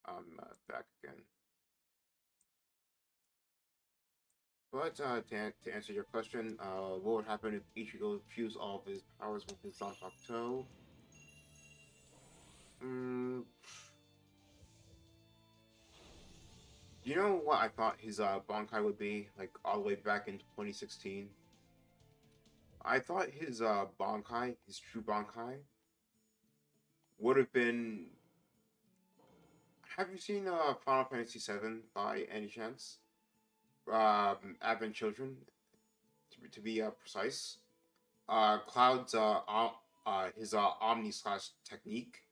I'm back again. But to answer your question, what would happen if Ichigo fused all of his powers with his Zanpakuto? Mm, you know what I thought his Bankai would be like all the way back in 2016? I thought his Bankai, his true Bankai, would have been. Have you seen Final Fantasy VII by any chance? Advent Children, to be precise. Cloud's his Omni slash technique,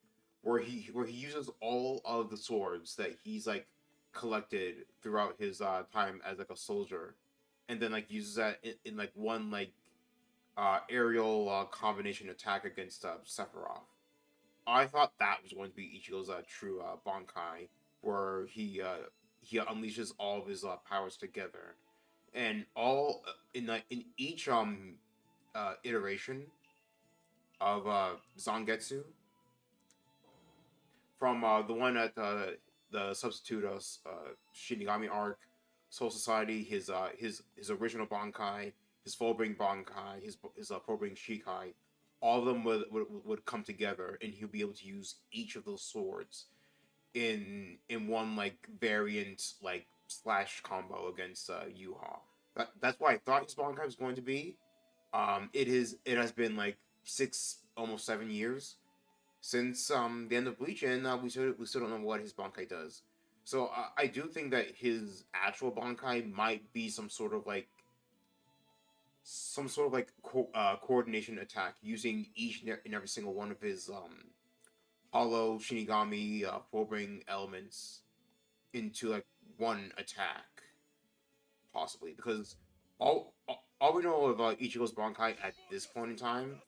where he uses all of the swords that he's like collected throughout his time as like a soldier, and then like uses that in like one like aerial combination attack against Sephiroth. I thought that was going to be Ichigo's true Bankai, where he unleashes all of his powers together, and all in each iteration of Zangetsu, from the one at the substitute Shinigami arc, Soul Society, his original Bankai, his Fullbring Bankai, his Fullbring Shikai, all of them would come together, and he'll be able to use each of those swords in one like variant like slash combo against Yuha. That's why I thought his Bankai was going to be. It has been like 6 almost 7 years since the end of Bleach, and we still don't know what his Bankai does. So I do think that his actual Bankai might be some sort of like coordination attack using each and every single one of his hollow Shinigami Fullbring elements into like one attack, possibly, because all we know about Ichigo's Bankai at this point in time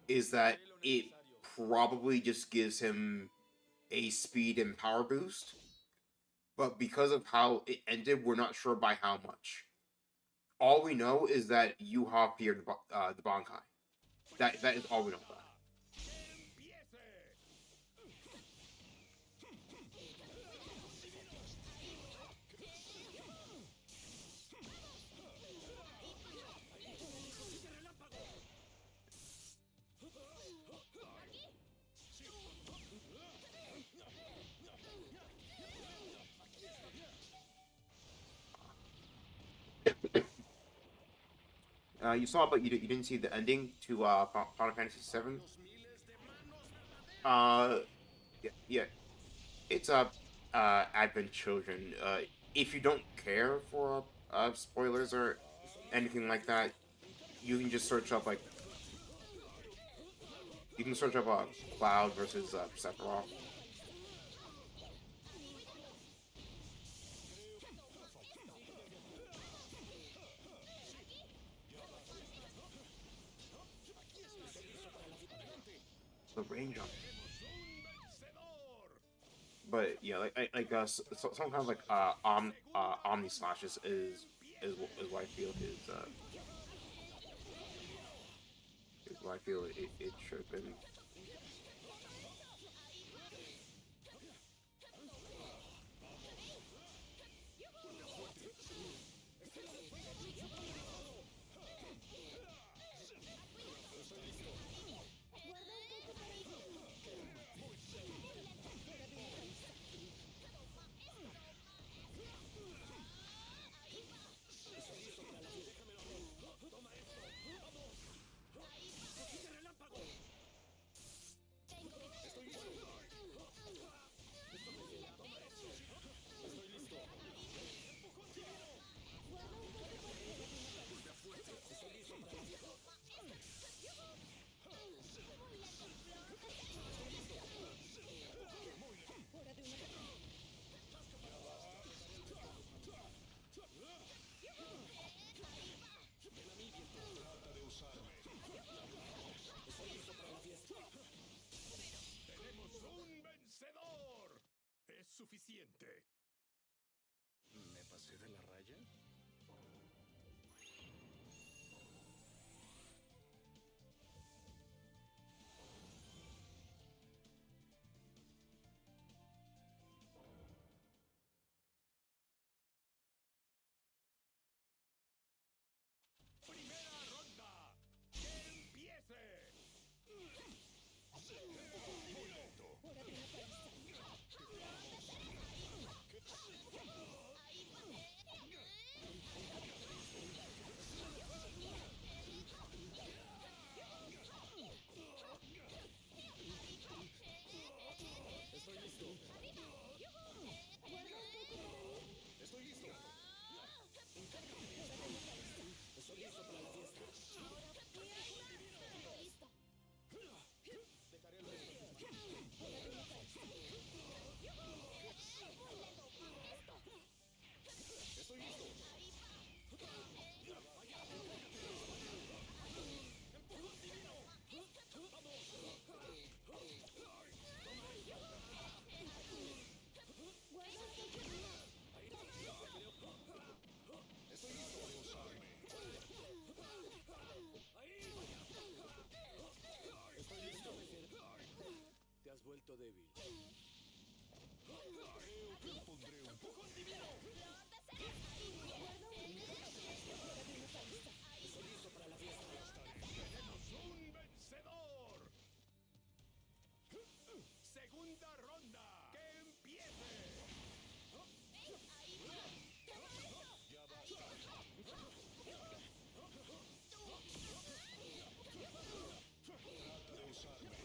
is that it probably just gives him a speed and power boost, but because of how it ended, we're not sure by how much. All we know is that Yuha feared the Bankai. That is all we know about it. You saw, but you didn't see the ending to Final Fantasy VII. Uh, yeah, yeah, it's Advent Children. If you don't care for spoilers or anything like that, you can just search up like you can search up Cloud versus Sephiroth. The range on it. But yeah, some kind of like Omni Slash is what I feel is what I feel it should have been. ¡Tenemos un vencedor! ¡Segunda ronda! ¡Que empiece! ¡Ya basta! Trata de usarme.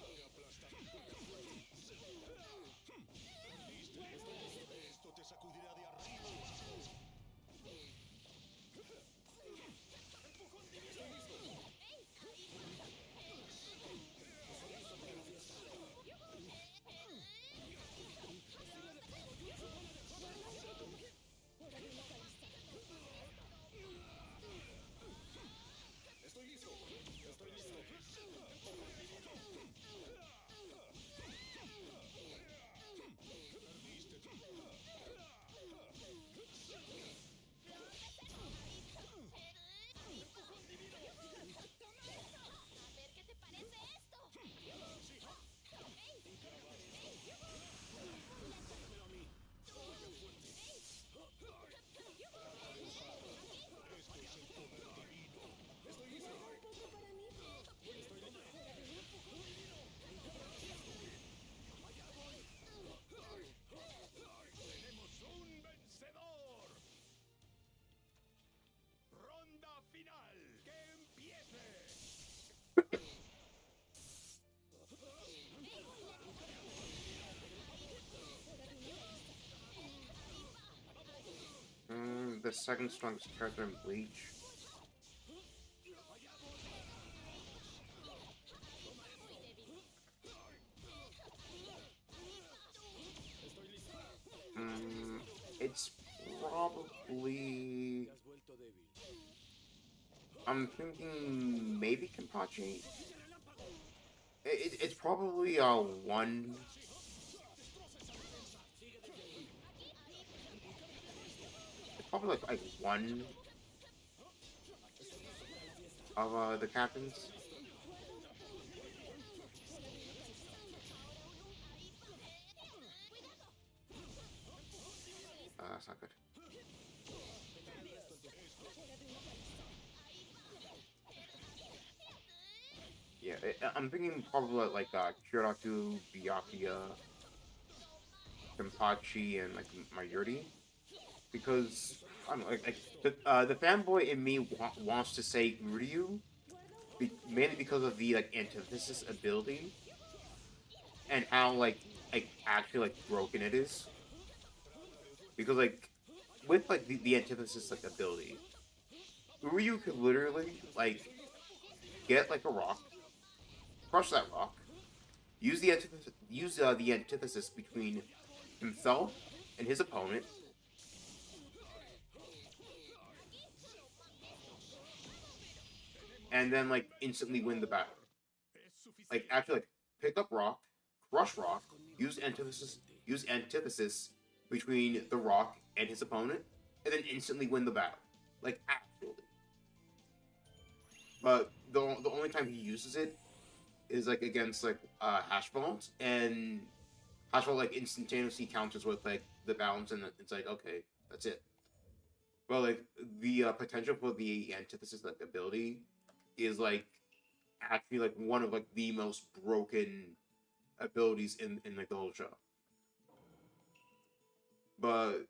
Te aplastaré. ¿Perdiste? Esto te sacudirá de arriba abajo. Estoy listo. Estoy listo. Perdiste. A ver qué te parece esto. Esto es el poder divino. Estoy listo. ¡Tenemos un vencedor! ¡Ronda final! ¡Que empiece! The second strongest character in Bleach. It's probably. I'm thinking maybe Kenpachi. It's probably one. It's probably like one of the captains. That's not good. Yeah, I'm thinking probably like Kyoraku, Byakuya, Kenpachi, and like Mayuri, because I don't know, like the fanboy in me wants to say Uryu, mainly because of the like antithesis ability and how like actually like broken it is. Because like with like the antithesis like ability, Uryu could literally like get like a rock, crush that rock, use the antithesis between himself and his opponent, and then like instantly win the battle. Like actually like pick up rock, crush rock, use antithesis between the rock and his opponent, and then instantly win the battle. Like actually. But the only time he uses it is like against like Hashbones, and Hashbone like instantaneously counters with like the balance, and it's like okay, that's it. But like the potential for the antithesis like ability is like actually like one of like the most broken abilities in like the whole show. But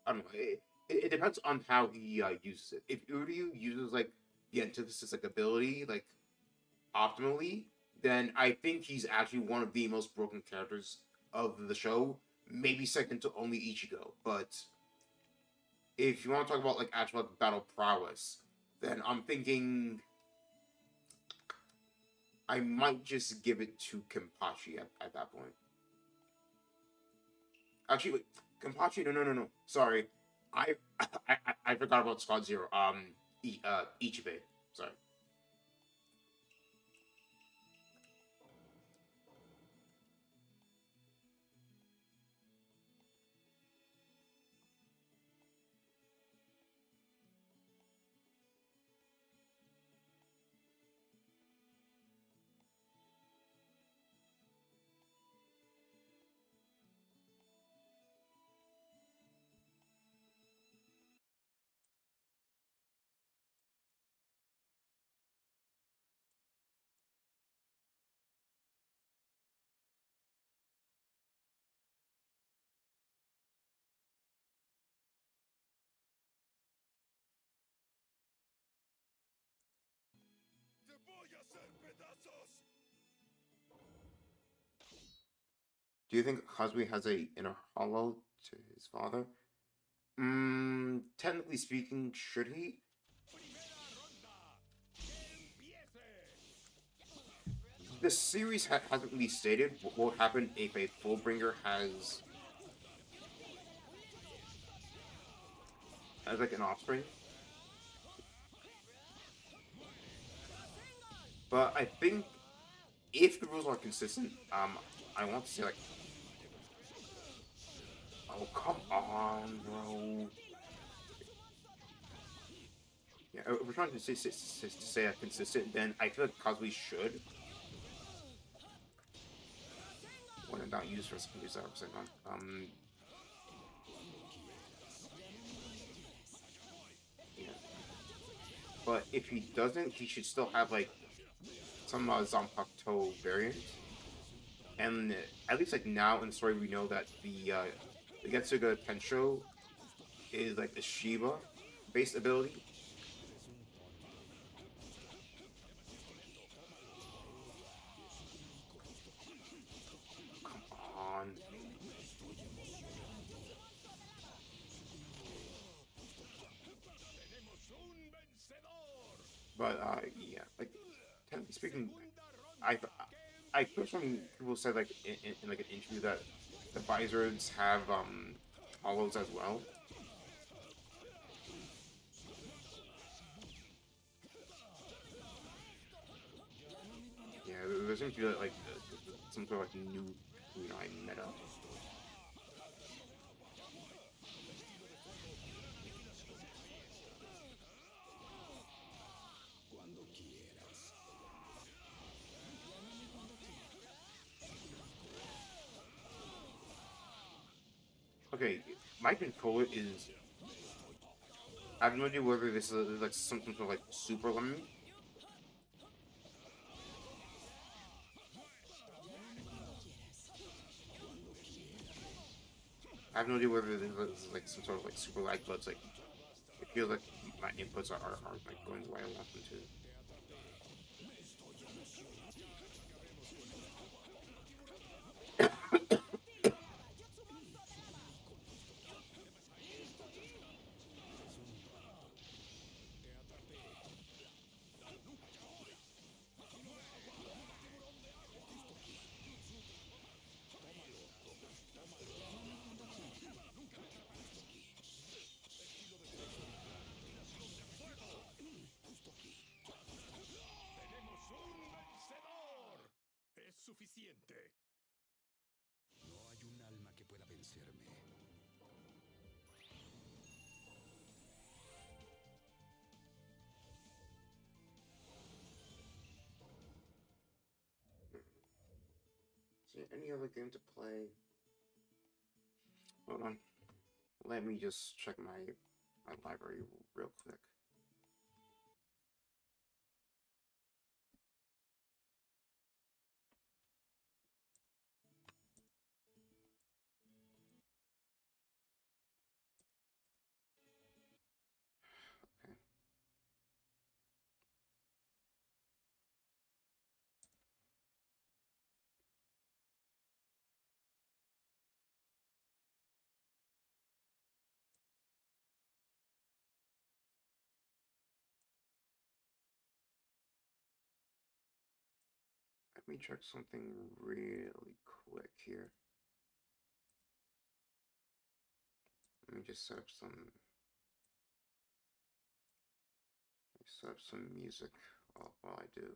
I don't know. It depends on how he uses it. If Uryu uses like the antithesis like ability like optimally, then I think he's actually one of the most broken characters of the show. Maybe second to only Ichigo. But if you want to talk about like actual like, battle prowess, then I'm thinking I might just give it to Kenpachi at that point. Actually, wait, Kenpachi? No. Sorry, I I forgot about Squad Zero. Ichibe. Sorry. Do you think Kazui has a inner hollow to his father? Technically speaking, should he? The series hasn't really stated what will happen if a Fullbringer has like an offspring. But I think if the rules are consistent, I want to say like, oh come on, bro. Yeah, if we're trying to say consistent, then I feel like Kazui should. When I'm not used for use that percent on. Yeah. But if he doesn't, he should still have like some Zanpakuto variant. And at least like now in the story, we know that the Getsuga Tensho is like a Shiba based ability. Come on. But yeah, like technically speaking, I I heard some people said like in like an interview that the Visors have hollows as well. Yeah, there seems to be like some sort of like new Kunai meta. Okay, my controller is. I have no idea whether this is like something sort of like super lemon. I have no idea whether this is like some sort of like super lag, but it's like it feels like my inputs are like going the way I want them to. Es suficiente. No hay un alma que pueda vencerme. Is there any other game to play? Hold on. Let me just check my library real quick. Okay. Let me check something really quick here. Let me just set up some music while I do.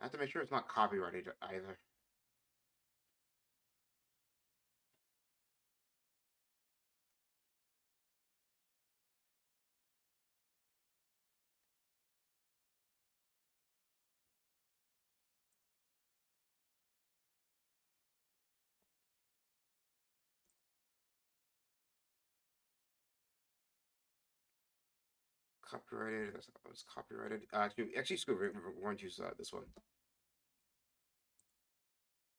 I have to make sure it's not copyrighted either. Copyrighted. That was copyrighted. Actually, screw it. We're going to use this one.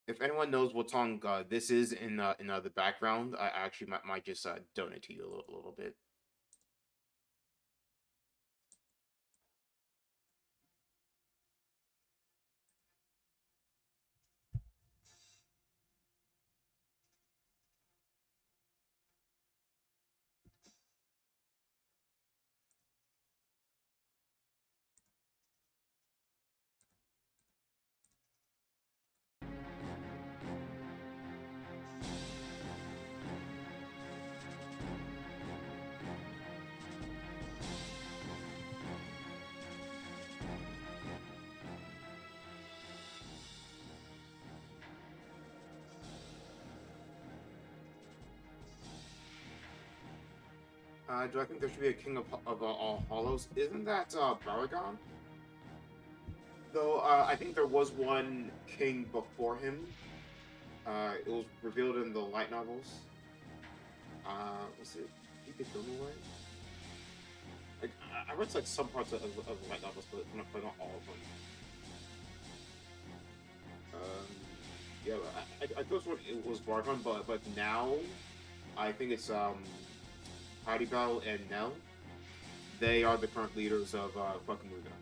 If anyone knows what song this is in the background, I actually might just donate to you a little bit. Do I think there should be a king of all hollows? Isn't that Baragon? Though I think there was one king before him. It was revealed in the light novels. Was it Hikadomue? Like I read like some parts of the light novels, but not all of them. Um, yeah, I thought it was Baragon, but now I think it's Bell and Nell. They are the current leaders of Kwakamuga.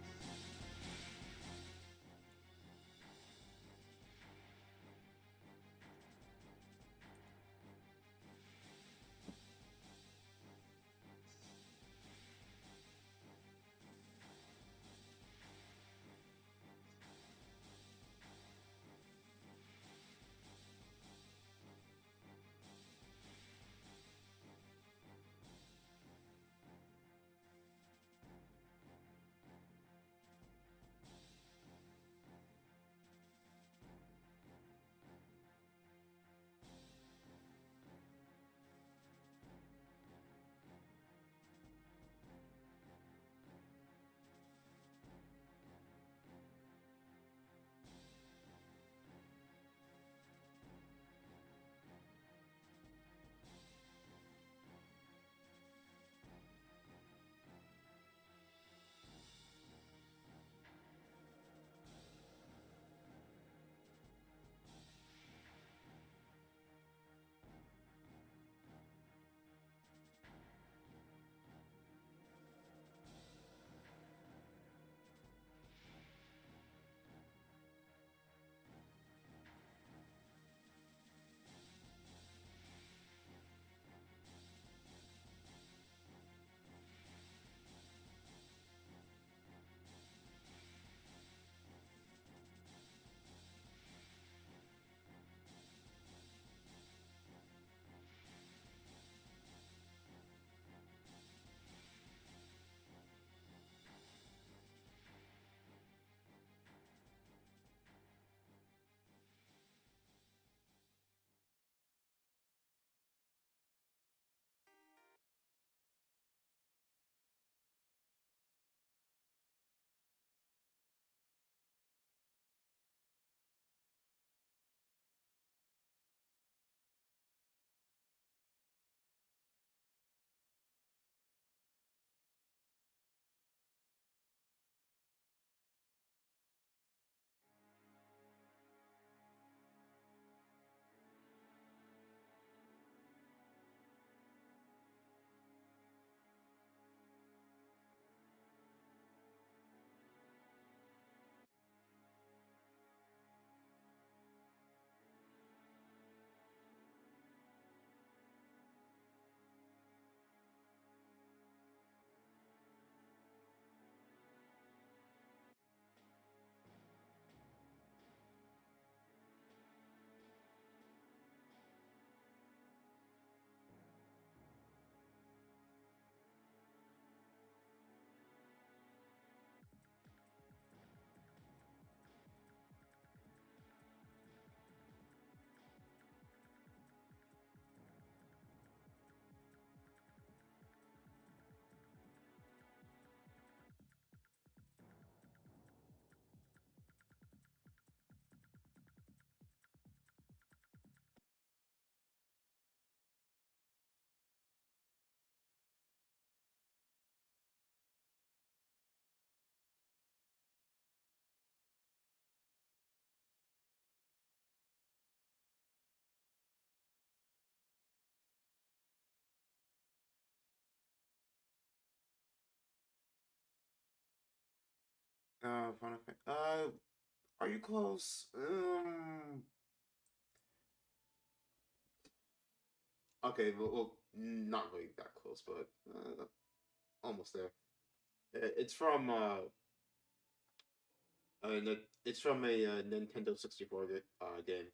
Final are you close? Okay, not really that close, but almost there. It's from it's from a Nintendo 64 game.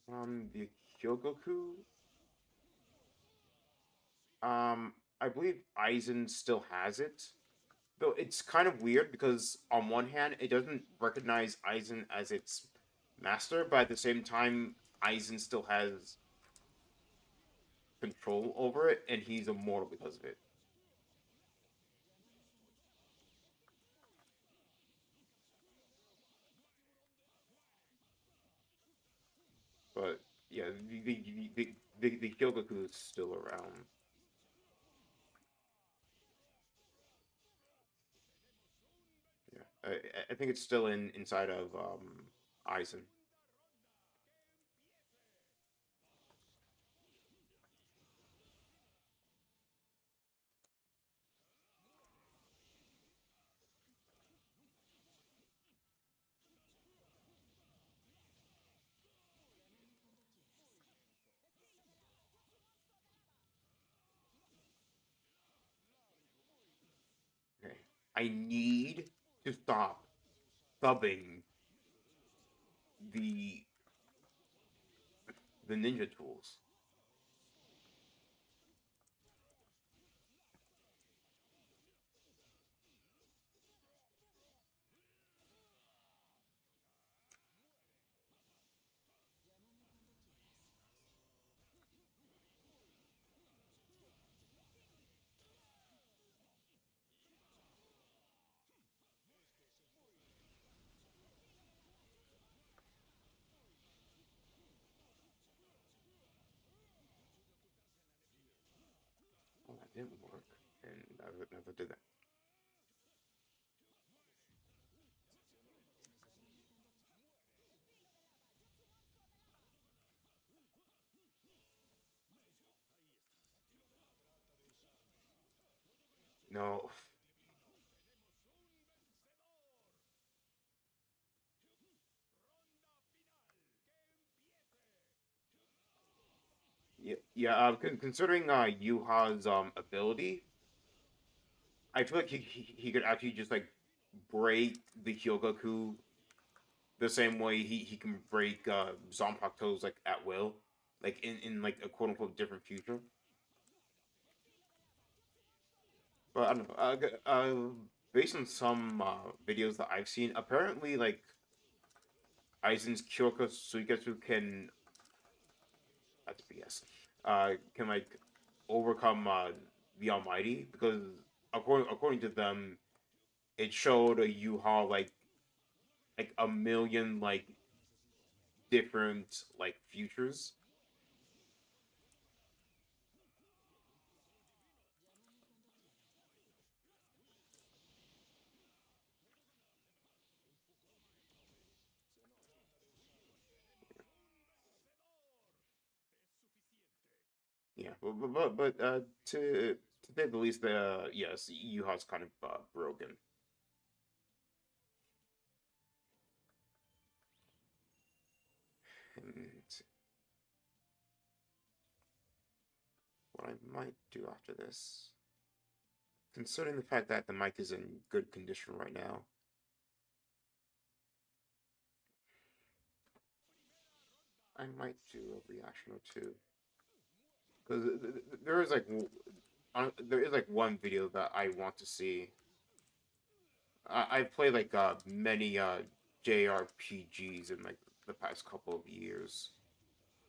The Hyogoku. I believe Aizen still has it. Though it's kind of weird because on one hand it doesn't recognize Aizen as its master, but at the same time Aizen still has control over it and he's immortal because of it. But yeah, the Hyogoku is still around. Yeah, I think it's still inside of Aizen. Okay, I need to stop subbing the the ninja tools. Oh, that didn't work, and I would never did that. No. Yeah, yeah. Considering Yuha's ability, I feel like he could actually just like break the Hyogoku the same way he can break Zanpakuto's like at will, like in like a quote unquote different future. But I don't know. Based on some videos that I've seen, apparently like Aizen's Kyoko Suigetsu can that's BS. Can like overcome the Almighty because according to them, it showed a Yuha like a million like different like futures. Yeah, but to say the least, yes, Yuha's kind of broken. And what I might do after this, considering the fact that the mic is in good condition right now, I might do a reaction or two because there is like there is like one video that I want to see. I've played like many JRPGs in like the past couple of years,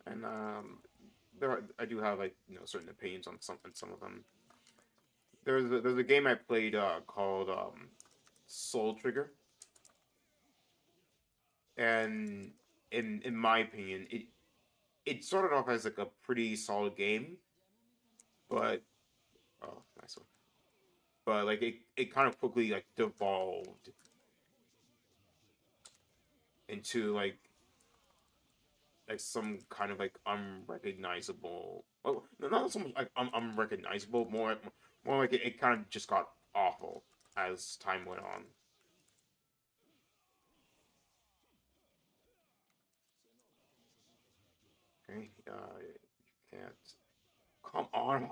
and I do have like certain opinions on some of them. There's a game I played called Soul Trigger, and in my opinion, it started off as like a pretty solid game, but oh nice one, but like it kind of quickly like devolved into like some kind of like unrecognizable. Well, not so much like unrecognizable, more like it kind of just got awful as time went on. Okay, you can't. Come on,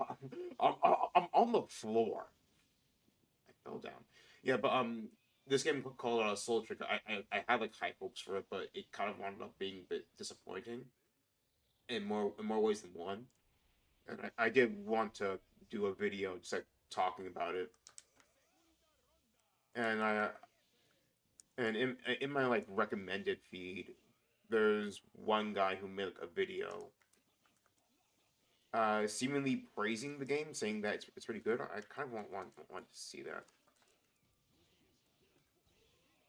I'm on the floor. I fell down. Yeah, but this game called Soul Trick. I had like high hopes for it, but it kind of wound up being a bit disappointing. in more ways than one. And I did want to do a video just like talking about it. And I and in my like recommended feed, there's one guy who made like, a video seemingly praising the game, saying that it's pretty good. I kind of want to see that.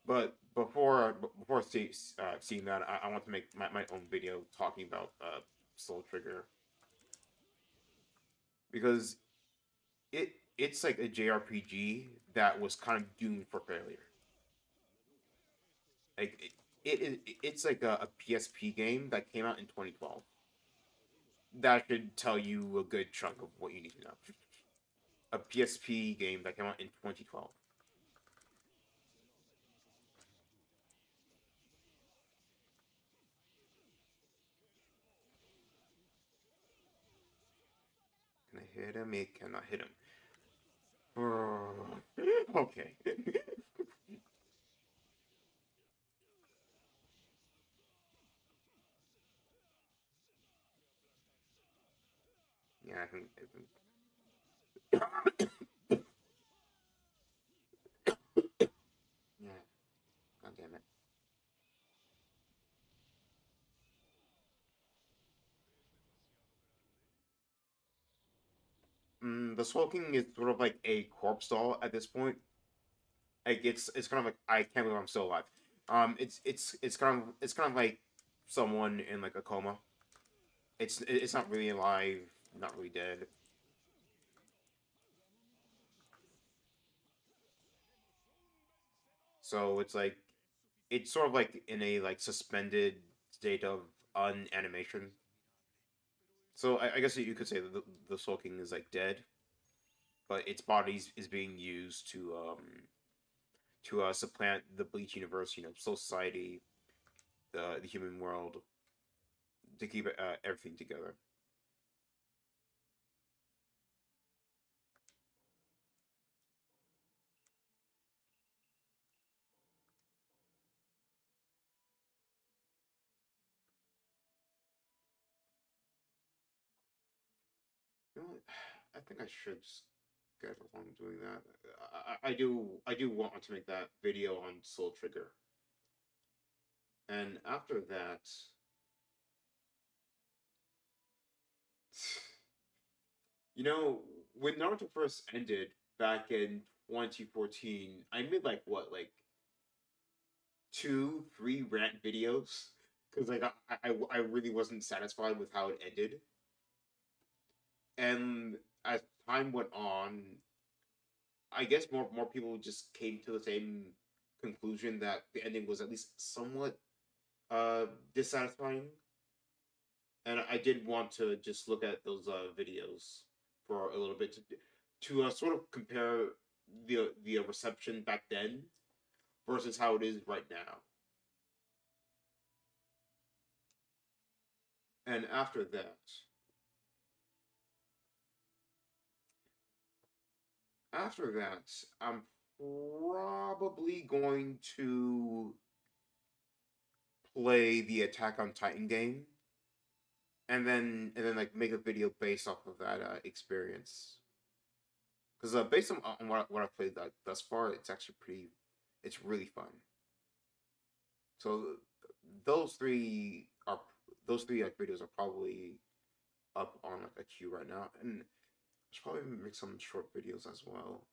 But before seeing that, I want to make my own video talking about Soul Trigger because it's like a JRPG that was kind of doomed for failure. Like it's like a PSP game that came out in 2012. That should tell you a good chunk of what you need to know. A PSP game that came out in 2012. Can I hit him? It cannot hit him. Okay. Yeah, yeah. God damn it. The Smoking is sort of like a corpse doll at this point. Like it's kind of like I can't believe I'm still alive. It's kind of like someone in like a coma. It's not really alive, not really dead. So it's sort of like in a like suspended state of unanimation. So I guess you could say that the Soul King is like dead, but its body is being used to supplant the Bleach universe, Soul Society, the human world, to keep everything together. You know what? I think I should just get along doing that. I do want to make that video on Soul Trigger, and after that, when Naruto first ended back in 2014, I made like what, like two, three rant videos because like I really wasn't satisfied with how it ended, and as time went on, I guess more people just came to the same conclusion that the ending was at least somewhat dissatisfying, and I did want to just look at those videos for a little bit to sort of compare the reception back then versus how it is right now. And after that, I'm probably going to play the Attack on Titan game, and then like make a video based off of that experience. Because based on what I've played thus far, it's actually it's really fun. So those three are those three like videos are probably up on like a queue right now, and I should probably make some short videos as well.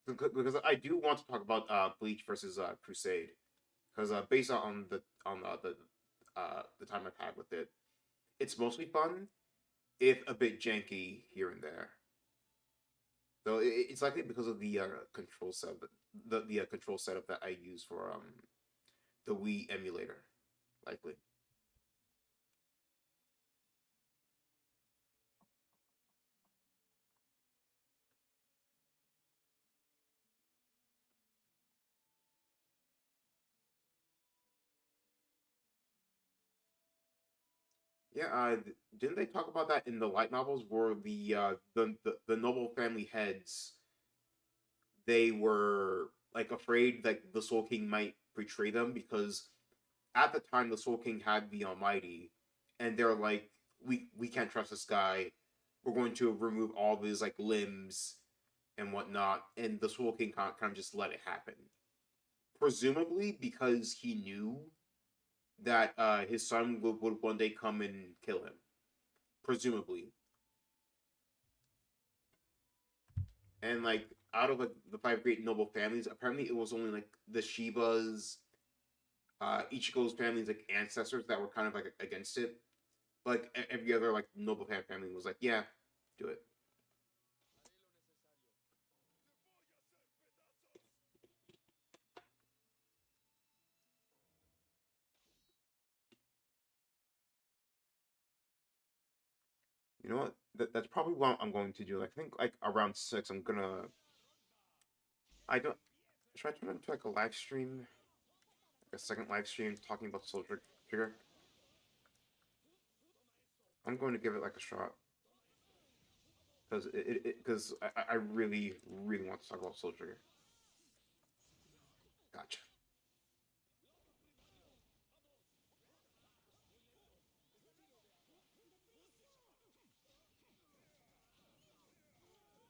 Because I do want to talk about Bleach versus Crusade, because based on the time I've had with it, it's mostly fun, if a bit janky here and there. Though it's likely because of the control set, the control setup that I use for the Wii emulator, likely. Yeah, didn't they talk about that in the light novels where the noble family heads, they were like afraid that the Soul King might betray them because at the time the Soul King had the Almighty, and they're like we can't trust this guy. We're going to remove all of his like limbs and whatnot, and the Soul King kind of just let it happen. Presumably because he knew that his son would one day come and kill him. Presumably, and like out of like the five great noble families, apparently it was only like the Shibas, Ichigo's family's like ancestors that were kind of like against it. Like every other like noble family was like, yeah, do it. You know what? That's probably what I'm going to do. I think like around 6, I'm gonna. I don't. Should I turn it into like a live stream, like a second live stream talking about Soul Trigger? I'm going to give it like a shot because because I really really want to talk about Soul Trigger. Gotcha.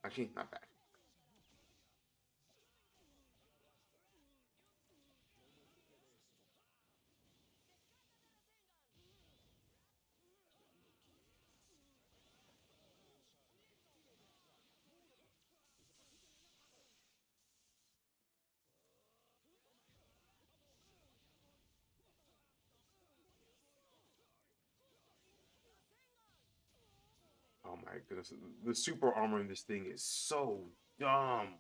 Actually, not bad. Oh my goodness, the super armor in this thing is so dumb.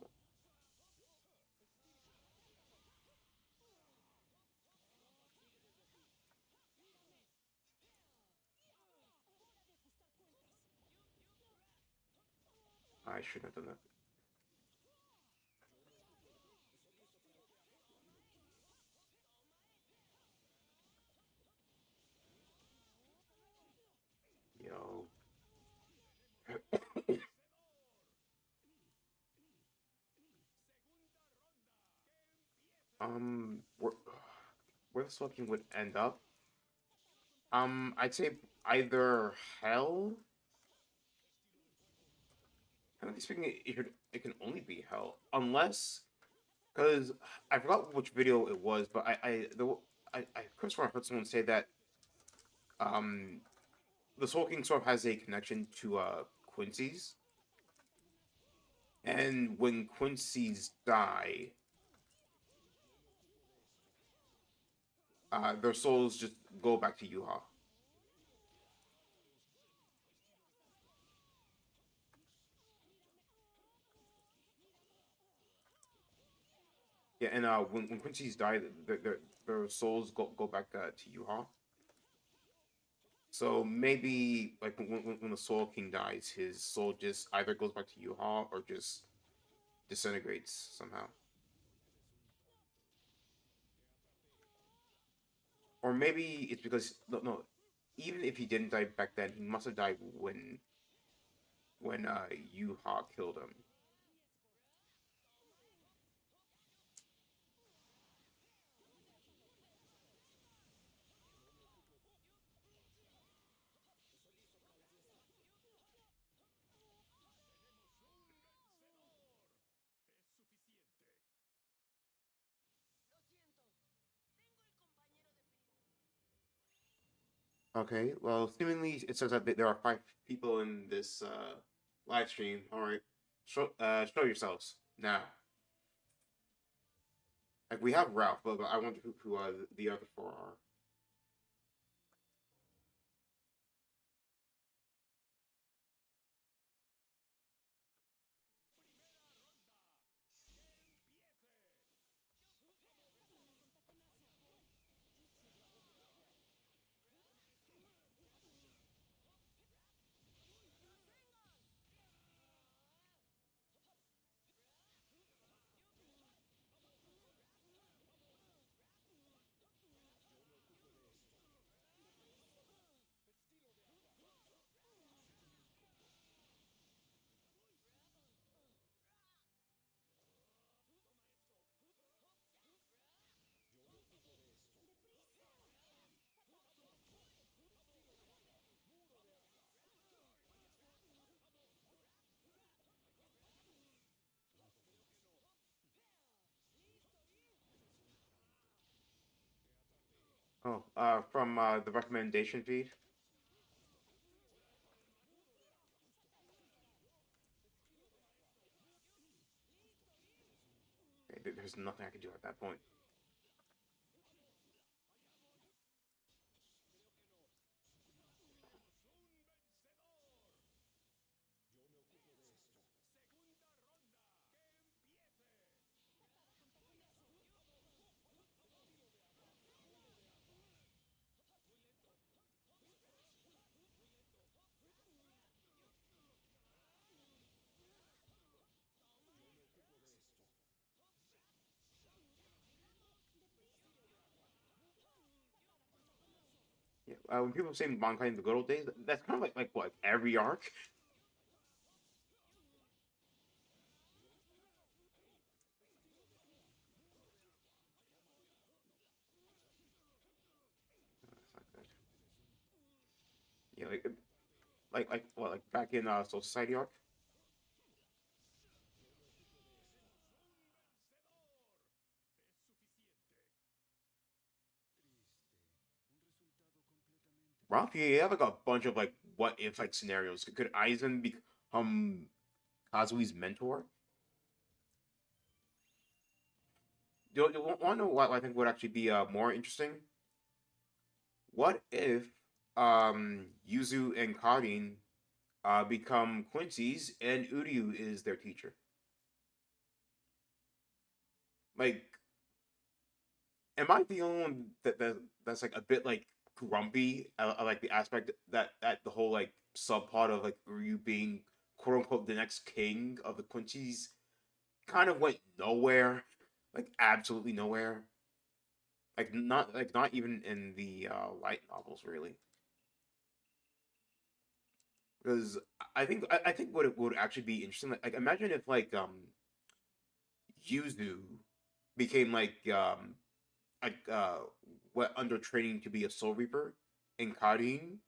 I shouldn't have done that. Yo. where, where this looking would end up? I'd say either hell. Technically speaking, it can only be hell, unless because I forgot which video it was, but I could have sworn I heard someone say that um the Soul King sort of has a connection to Quincy's, and when Quincy's die, their souls just go back to Yuha. Yeah, and when Quincy's die, their souls go back to Yuha. So maybe like when the Soul King dies, his soul just either goes back to Yuha or just disintegrates somehow. Or maybe it's because no, even if he didn't die back then, he must have died when Yuha killed him. Okay, well, seemingly it says that there are 5 people in this live stream. All right, show yourselves now. Like we have Ralph, but I wonder who the other 4 are. Oh, from the recommendation feed. Okay, there's nothing I can do at that point. Yeah, when people say Bankai in the good old days, that's kind of like what every arc. That's not good. Yeah, like what like back in Soul Society arc. Ralph, you have like a bunch of like what if like scenarios. Could Aizen become Kazui's mentor? You want to know what I think would actually be more interesting? What if Yuzu and Karin become Quincy's and Uryu is their teacher? Like, am I the only one that's like a bit like grumpy? I like the aspect that the whole like subplot of like Uryu being quote unquote the next king of the Quincy's kind of went nowhere, like absolutely nowhere. Like not even in the light novels really. Because I think what it would actually be interesting, like imagine if like Yuzu became like what under training to be a Soul Reaper, and Karin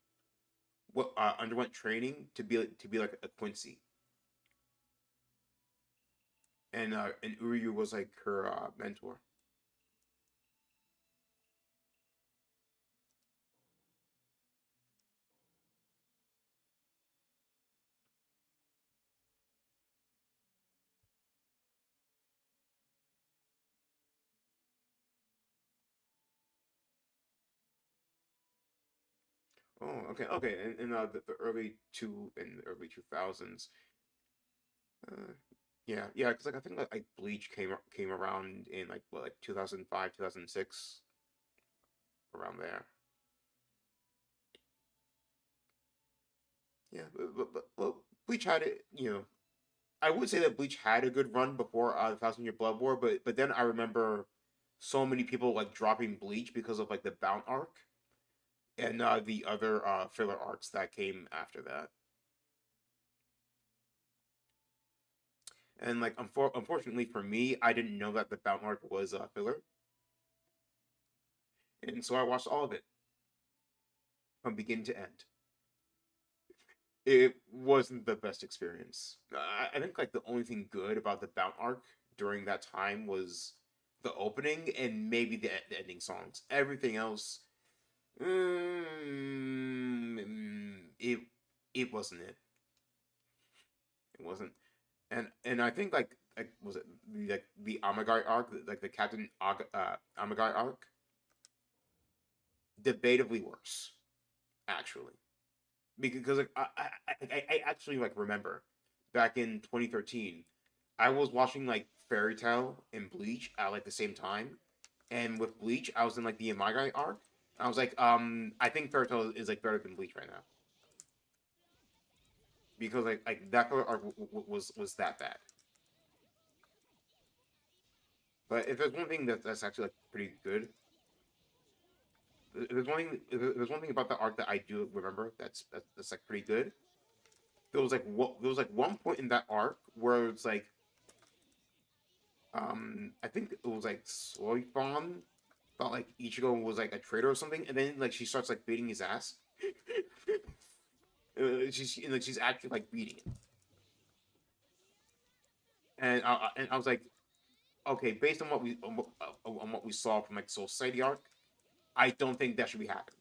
what underwent training to be like a Quincy, and Uryu was like her mentor. Oh, okay, okay, in the early early 2000s, uh, yeah, yeah, because like I think like Bleach came around in like what like 2005 2006 around there. Yeah, but well, Bleach had it. You know, I would say that Bleach had a good run before the Thousand Year Blood War, but then I remember so many people like dropping Bleach because of like the Bound arc and the other filler arcs that came after that. And like unfortunately for me, I didn't know that the Bound arc was filler, and so I watched all of it from beginning to end. It wasn't the best experience. I think like the only thing good about the Bound arc during that time was the opening and maybe the ending songs. Everything else, it wasn't it. It wasn't. And I think like was it like the Amagai arc, like the Captain Amagai arc, debatably worse actually because like I actually like remember back in 2013 I was watching like Fairy Tale and Bleach at like the same time, and with Bleach I was in like the Amagai arc. I was like, I think Fairy Tale is like better than Bleach right now because like that arc was that bad. But if there's one thing that's actually like pretty good, there's one thing about the arc that I do remember that's like pretty good. There was like one point in that arc where it's like I think it was like Soifon thought like Ichigo was like a traitor or something, and then like she starts like beating his ass. She's actually like beating him, and I was like, okay, based on what we saw from like Soul Society arc, I don't think that should be happening.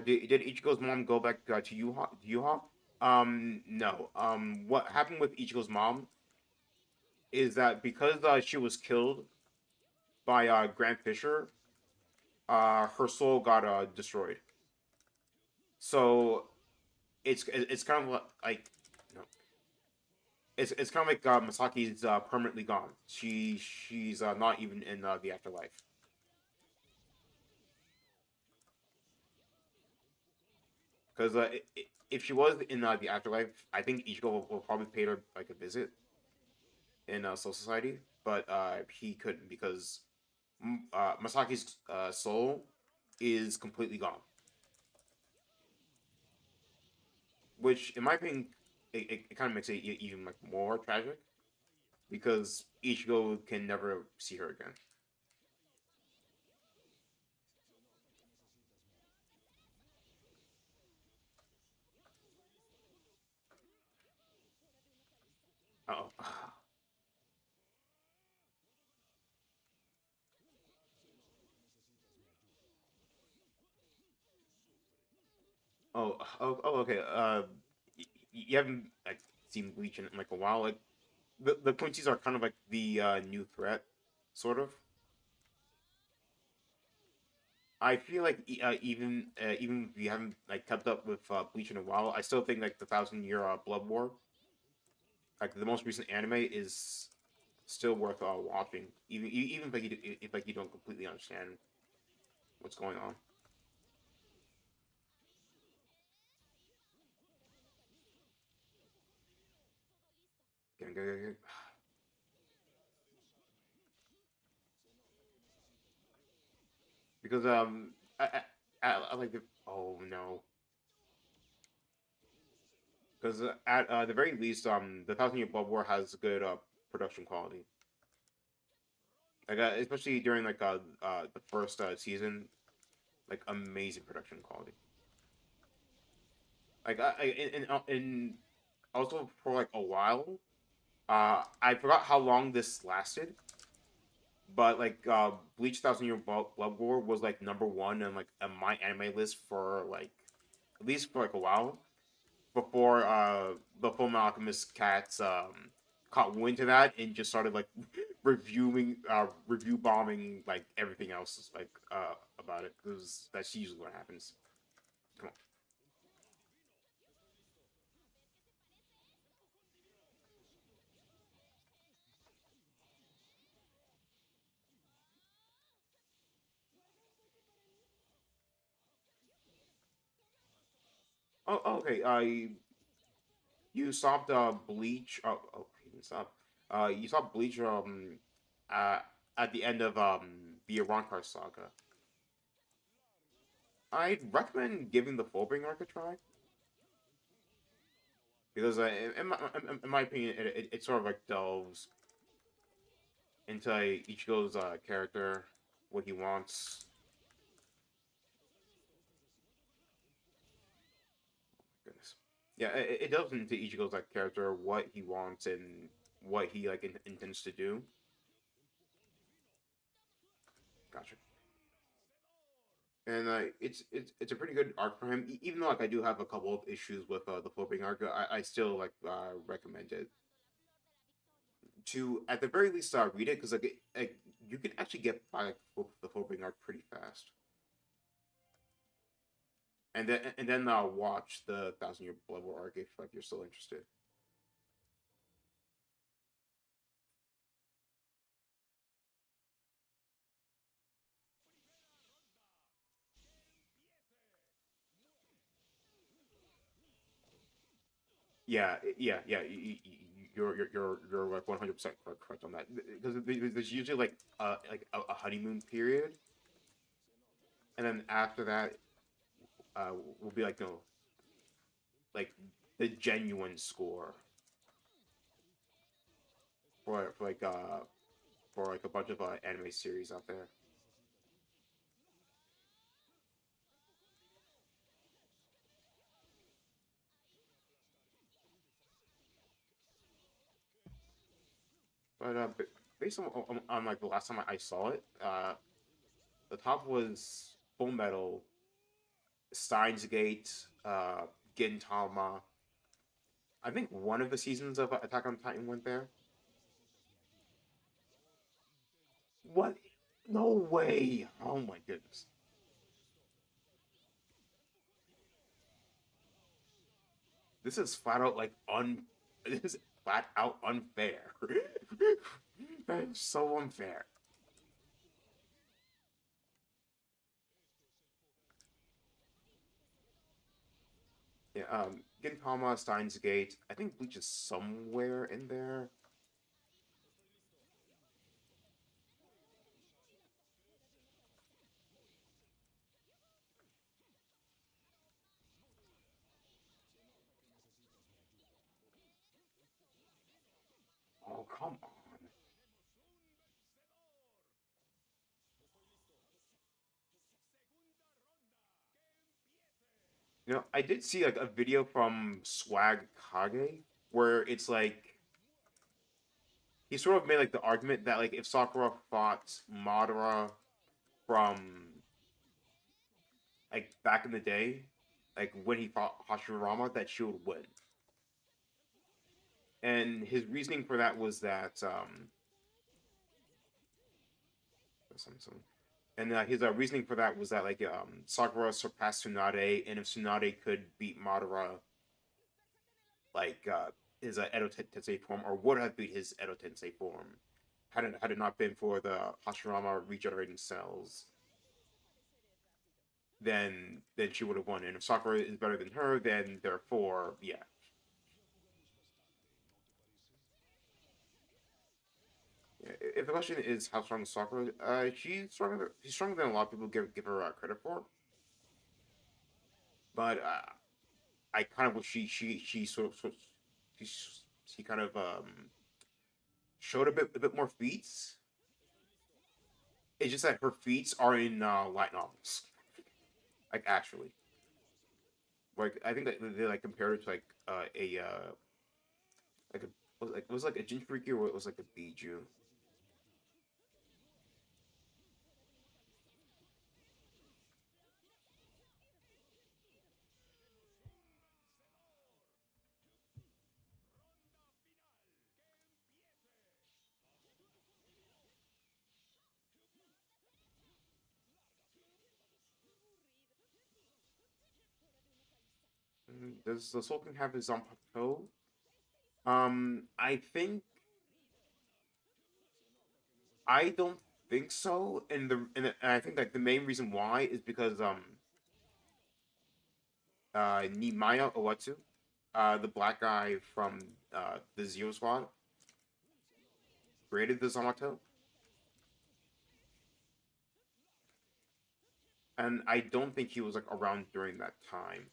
Did Ichigo's mom go back to Yuha? No. What happened with Ichigo's mom is that because she was killed by Grant Fisher, her soul got destroyed. So it's kind of like you know, it's kind of like Masaki's permanently gone. She's not even in the afterlife. Because if she was in the afterlife, I think Ichigo will probably pay her like a visit in Soul Society, but he couldn't because Masaki's soul is completely gone. Which, in my opinion, it kind of makes it even like more tragic because Ichigo can never see her again. Oh, okay. You haven't like seen Bleach in like a while. Like the Quincy's are kind of like the new threat, sort of. I feel like even if you haven't like kept up with Bleach in a while, I still think like the Thousand Year Blood War, like the most recent anime, is still worth watching. Even if like you don't completely understand what's going on. Because I like the oh no because at the very least the Thousand Year Blood War has good production quality. Like especially during like the first season, like amazing production quality. Like in also for like a while, I forgot how long this lasted, but like Bleach Thousand Year Blood War was like number one on like my anime list for like at least for like a while before the Full Metal Alchemist cats caught wind to that and just started like review bombing like everything else like about it because that's usually what happens. Come on. Okay. You stopped Bleach. You didn't stop. You stopped Bleach uh at the end of the Ironclad saga. I'd recommend giving the Fullbring arc a try because in my opinion, it sort of like delves into Ichigo's character, what he wants. Goodness, yeah, it delves into Ichigo's like character, what he wants, and what he like intends to do. Gotcha. And it's a pretty good arc for him. Even though like I do have a couple of issues with the Fullbring arc, I still like recommend it to at the very least read it because like you can actually get by like, the Fullbring arc pretty fast. And then watch the Thousand Year Blood War arc if like you're still interested. Yeah. You're like 100% correct on that because there's usually like a honeymoon period, and then after that, will be like no like the genuine score for like for like a bunch of anime series out there. But based on like the last time I saw it, the top was Full Metal, Steins Gate, Gintama. I think one of the seasons of Attack on Titan went there. What? No way! Oh my goodness. This is flat out like This is flat out unfair. That is so unfair. Yeah, Gintama, Steins Gate. I think Bleach is somewhere in there. Oh, come on. You know, I did see like a video from Swag Kage where it's like he sort of made like the argument that like if Sakura fought Madara from like back in the day, like when he fought Hashirama, that she would win. And his reasoning for that was that and his reasoning for that was that like Sakura surpassed Tsunade, and if Tsunade could beat Madara, like his Edo Tensei form, or would have beat his Edo Tensei form, had it not been for the Hashirama regenerating cells, then she would have won. And if Sakura is better than her, then therefore, yeah. If the question is how strong is Sakura, she's stronger than a lot of people give her credit for. But I kind of wish she she, she kind of showed a bit more feats. It's just that her feats are in light novels, like actually. Like I think that they like compared it to like a like a it was like a Jinchuriki or it was like a Biju. Does the Sultan have his on plateau? I don't think so, and I think like the main reason why is because Nimaya Owatsu, the black guy from the Zero Squad, created the Zamato, and I don't think he was like around during that time.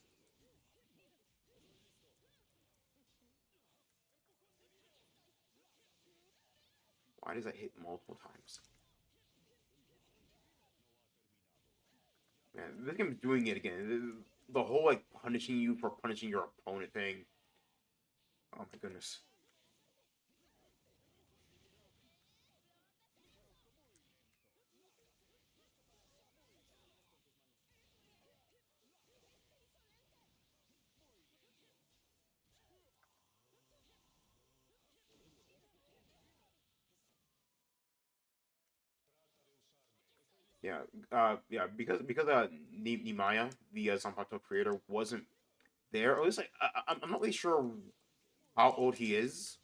Why does that hit multiple times? Man, this game's doing it again. The whole like punishing you for punishing your opponent thing. Oh my goodness. Yeah, yeah, because Nimaya, the Zanpakuto creator, wasn't there. Or at least like I'm not really sure how old he is,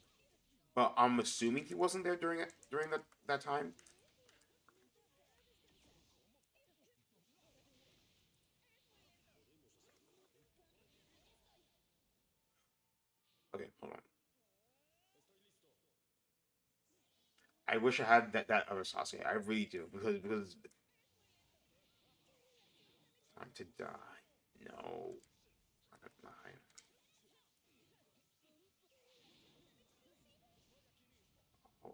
but I'm assuming he wasn't there during that time. Okay, hold on. I wish I had that other Sasuke. I really do because time to die. No, I'm not gonna die. Oh,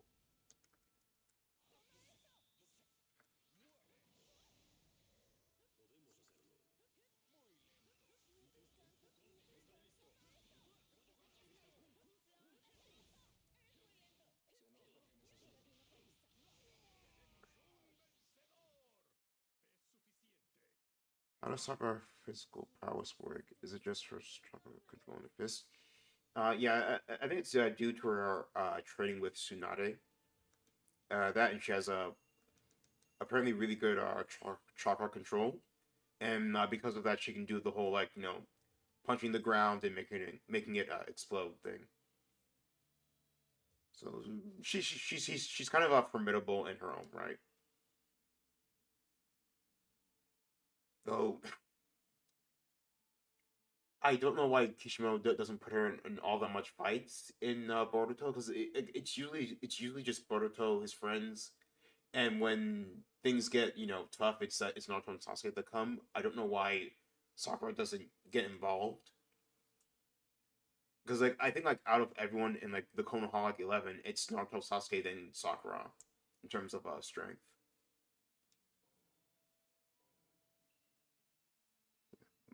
How does Sakura physical prowess work? Is it just her stronger controlling the fist? Yeah, I think it's due to her training with Tsunade. That and she has a apparently really good chakra control, and because of that, she can do the whole like punching the ground and making it explode thing. So she's kind of formidable in her own right. Though I don't know why Kishimoto doesn't put her in all that much fights in Boruto because it's usually just Boruto, his friends, and when things get tough, it's Naruto and Sasuke that come. I don't know why Sakura doesn't get involved because like I think like out of everyone in like the Konoha 11, it's Naruto, Sasuke, then Sakura in terms of strength.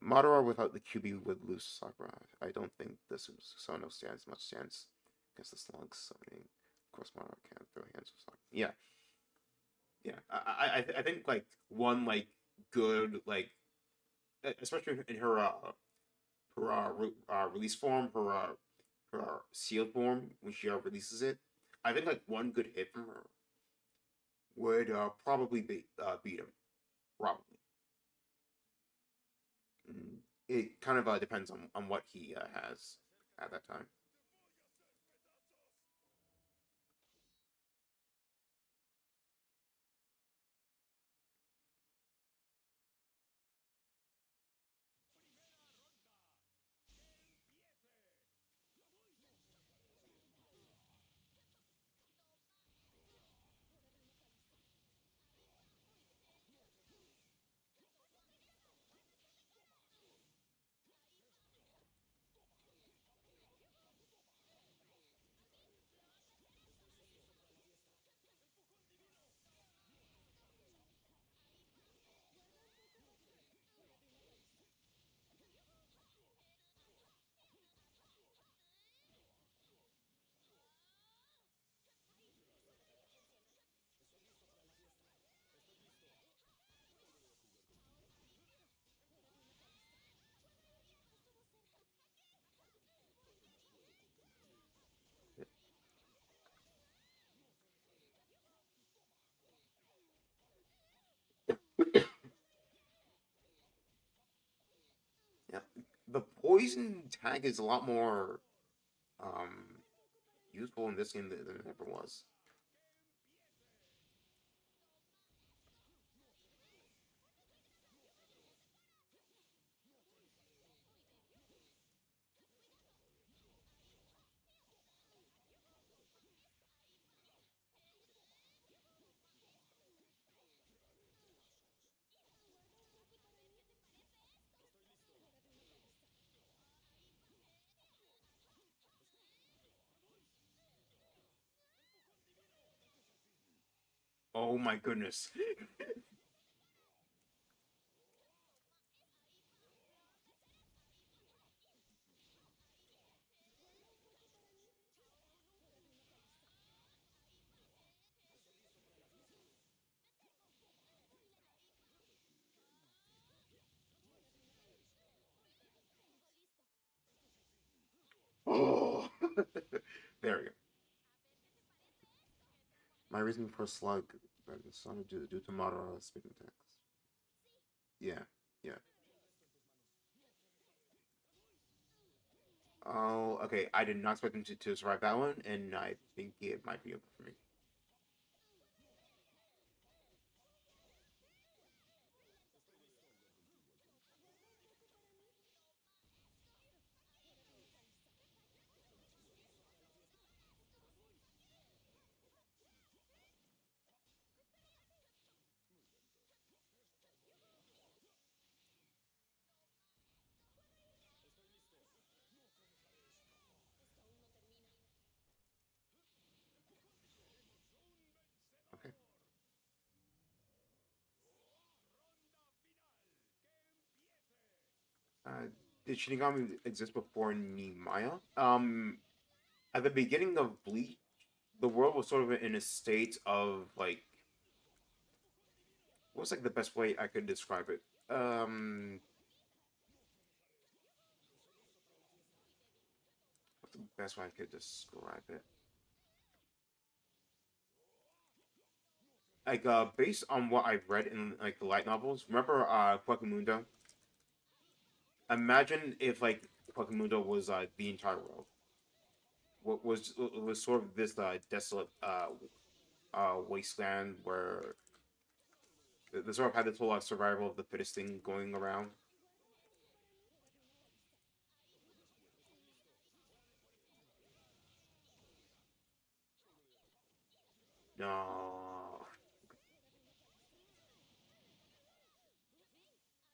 Madara without the QB would lose Sakura. I don't think this Susanoo stands much chance against the slug summoning. Of course, Madara can't throw hands with Sakura. Yeah, yeah. I think like one like good like especially in her release form, her sealed form when she releases it. I think like one good hit from her would probably beat him. Probably. It kind of depends on what he has at that time. Yeah, the poison tag is a lot more um useful in this game than it ever was. Oh my goodness. Oh, there we go. My reason for slug, but it's not due to Madara speaking text. Yeah, yeah. Oh, okay. I did not expect him to survive that one, and I think it might be over for me. Okay. Did Shinigami exist before Nimaya? At the beginning of Bleach, the world was sort of in a state of like, what's like the best way I could describe it? best way I could describe it. Like based on what I've read in like the light novels, remember Mundo? Imagine if like Mundo was the entire world. What was sort of this desolate wasteland where they sort of had this whole survival of the fittest thing going around. No.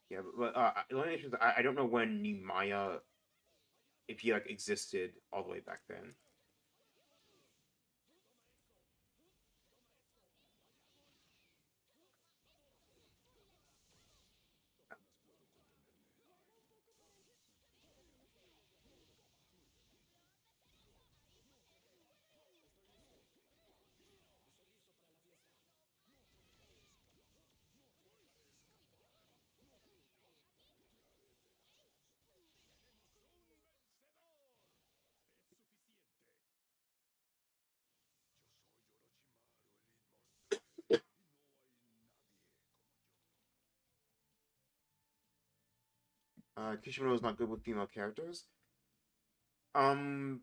Yeah, but the only issue is I don't know when Nimaya, if he like existed all the way back then. Kishimoto is not good with female characters. Um,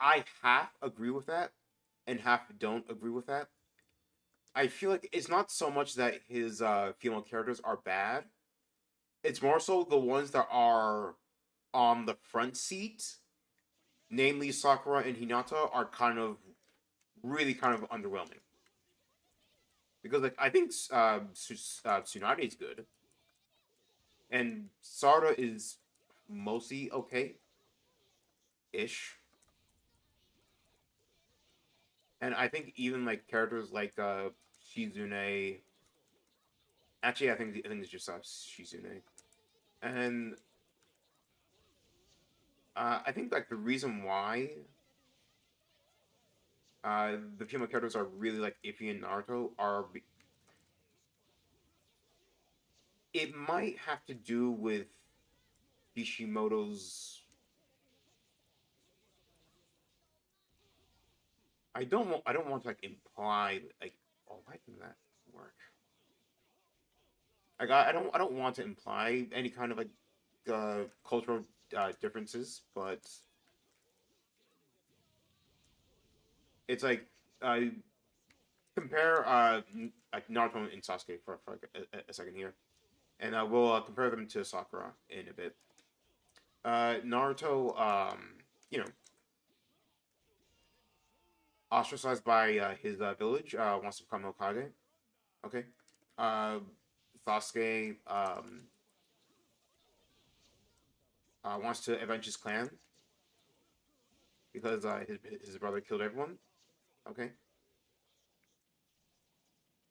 I half agree with that, and half don't agree with that. I feel like it's not so much that his female characters are bad. It's more so the ones that are on the front seat, namely Sakura and Hinata, are kind of really kind of underwhelming. Because like I think Tsunade is good, and Sarda is mostly okay ish. And I think even like characters like Shizune, actually I think it's just Shizune, and I think like the reason why the female characters are really like iffy in Naruto it might have to do with Kishimoto's. I don't want to like imply like oh why didn't that work? Like I don't want to imply any kind of like cultural differences, but it's like uh, compare like Naruto and Sasuke for like a second here, and we'll compare them to Sakura in a bit. Naruto, you know, ostracized by his village, wants to become Hokage. Okay. Uh, Sasuke wants to avenge his clan because his brother killed everyone. Okay.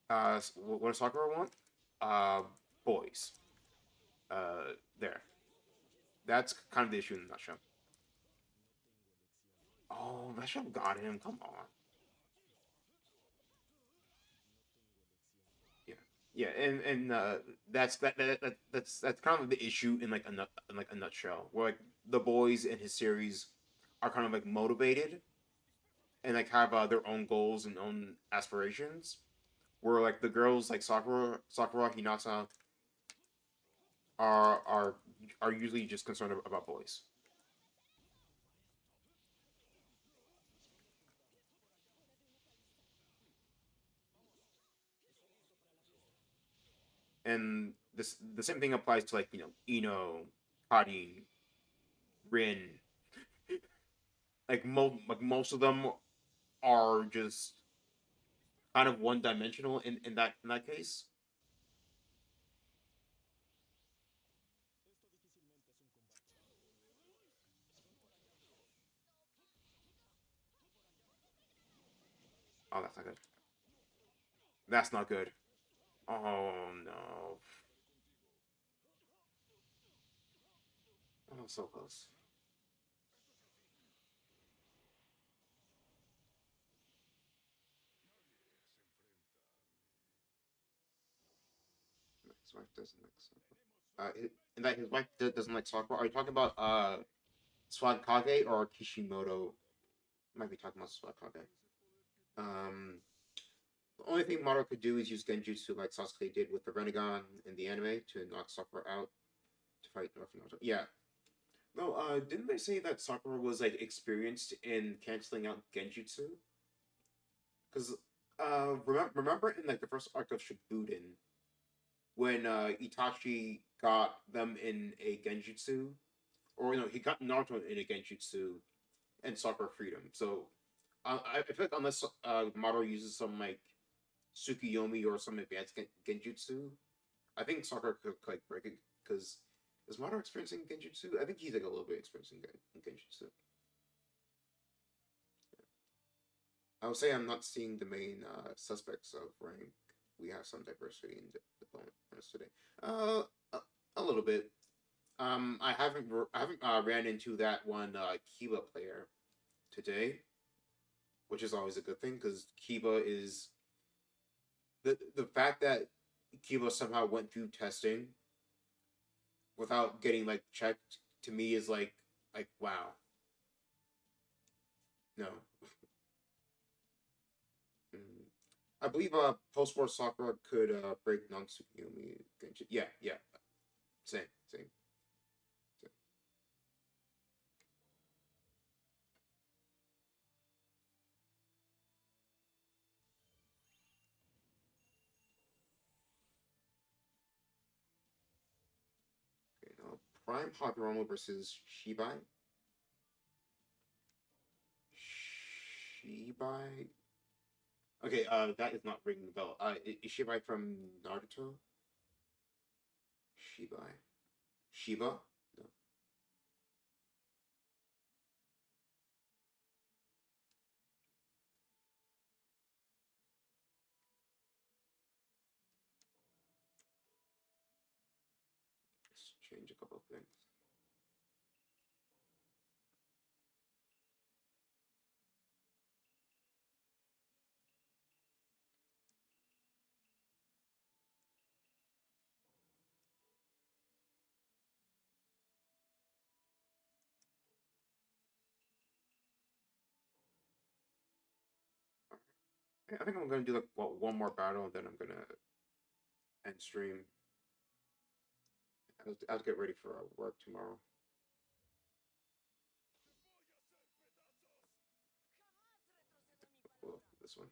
What does Sakura want? Uh, boys. There. That's kind of the issue in a nutshell. Oh, that should have got him. Come on. Yeah, yeah, and that's kind of the issue in like in like a nutshell, where like the boys in his series are kind of like motivated and like have their own goals and own aspirations, where like the girls like Sakura, Hinata are are are usually just concerned about boys, and this the same thing applies to like Ino, Karin, Rin, like most of them are just kind of one dimensional in that case. Oh, that's not good. That's not good. Oh no. Oh, so close. His wife doesn't like soccer. And that his wife doesn't like soccer. Are you talking about Swag or Kishimoto. Might be talking about Swag. The only thing Madara could do is use Genjutsu like Sasuke did with the Renegon in the anime to knock Sakura out to fight Naruto. Yeah. No, didn't they say that Sakura was like experienced in canceling out Genjutsu? Because remember in like the first arc of Shippuden when Itachi got them in a Genjutsu, or no, he got Naruto in a Genjutsu, and Sakura freed him. So I feel like unless Madara uses some like Tsukiyomi or some advanced Genjutsu, I think Sakura could like break it because is Madara experiencing Genjutsu? I think he's like a little bit experiencing Genjutsu. I would say I'm not seeing the main suspects of rank. We have some diversity in the opponents today. A, a little bit. I haven't ran into that one Kiba player today, which is always a good thing because Kiba is the fact that Kiba somehow went through testing without getting like checked to me is like wow. No. Mm. I believe post war Sakura could break non Tsukuyomi Genshin. Yeah, yeah. Same. Okay, now Prime Hagoromo versus Shibai. Shibai. Okay, that is not ringing the bell. Is Shibai from Naruto? Shibai. Shiba? No. Let's change a couple of things. I think I'm gonna do like one more battle and then I'm gonna end stream. I'll get ready for work tomorrow. Well, this one.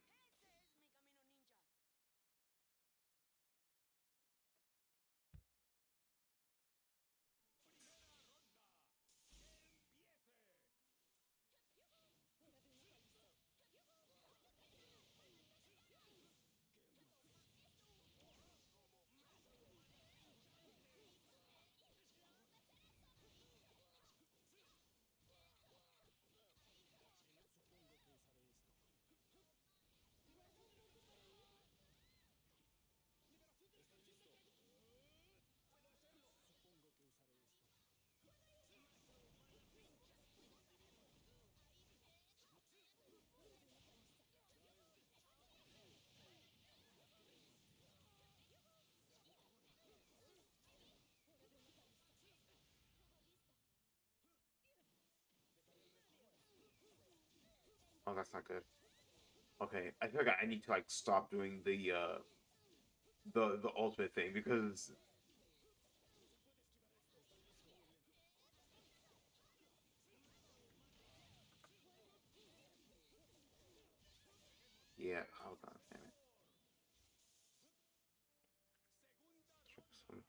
Oh, that's not good. Okay, I feel like I need to like stop doing the ultimate thing because yeah. Oh god, damn it. Try this one.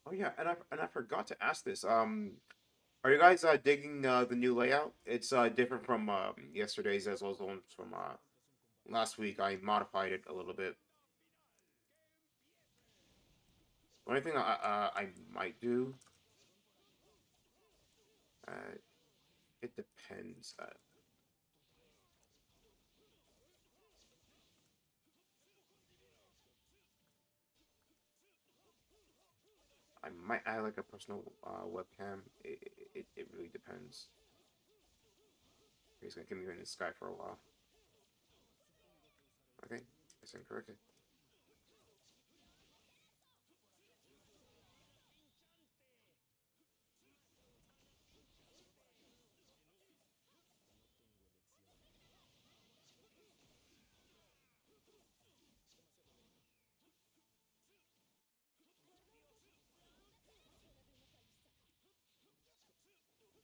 Oh yeah, and I forgot to ask this. Are you guys digging the new layout? It's different from yesterday's as well as the ones from last week. I modified it a little bit. The only thing I might do, uh, it depends. I might add like a personal webcam. It really depends. He's gonna keep me in the sky for a while. Okay, that's incorrect.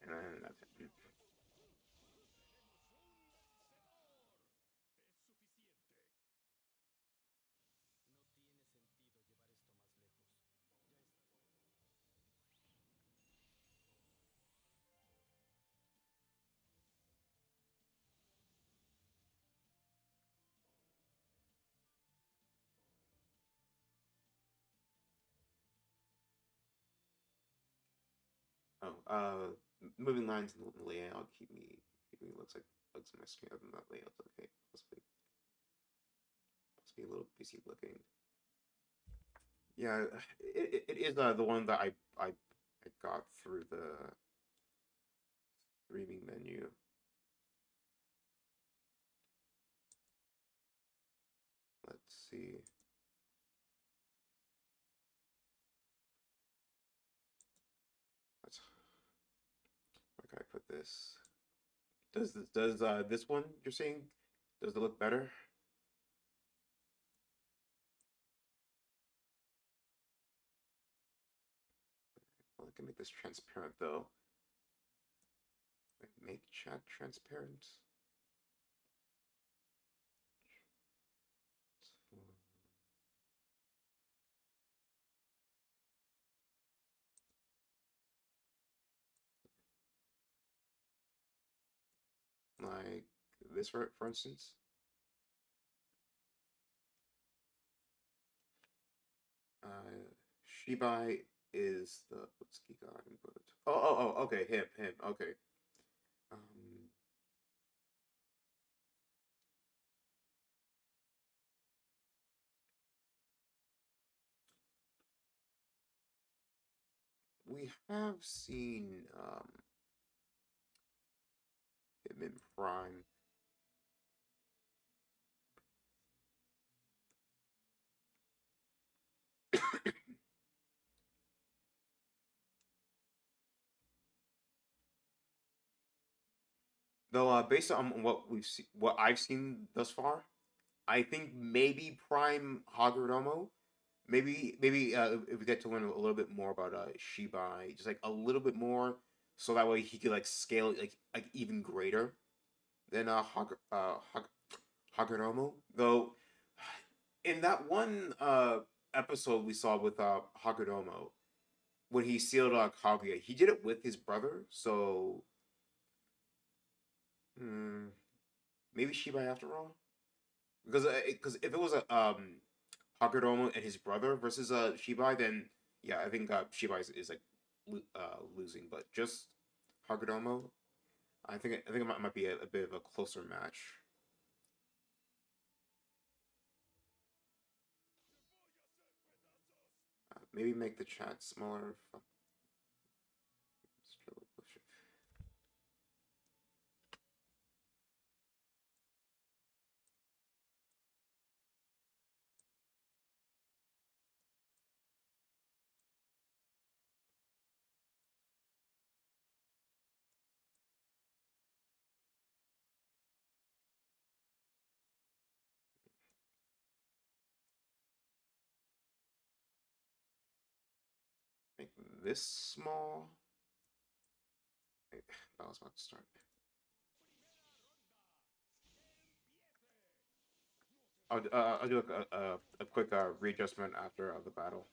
And then that's it. Oh, moving lines in the layout keep me looks like bugs in my screen. Other than that layout's okay. Must be a little busy looking. Yeah, it is the one that I got through the streaming menu. Let's see. Let's, where can I put this? Does this one you're seeing? Does it look better? Well, I can make this transparent though. Make chat transparent. Like this, for instance. Shibai is the Utsuki god in Boruto. Oh, okay, him, okay. Um, we have seen him in Prime. Though, based on what I've seen thus far, I think maybe Prime Hagoromo. Maybe if we get to learn a little bit more about Shibai, just like a little bit more, so that way he could like scale it like even greater than Hagoromo. Though in that one episode we saw with Hagoromo, when he sealed Kaguya, he did it with his brother. So hmm, maybe Shibai after all, because if it was a Hagoromo and his brother versus Shibai, then yeah, I think Shibai is like losing. But just Hagoromo, I think it might be a bit of a closer match. Maybe make the chat smaller. Make this small. I was about to start. I'll do a quick readjustment after the battle.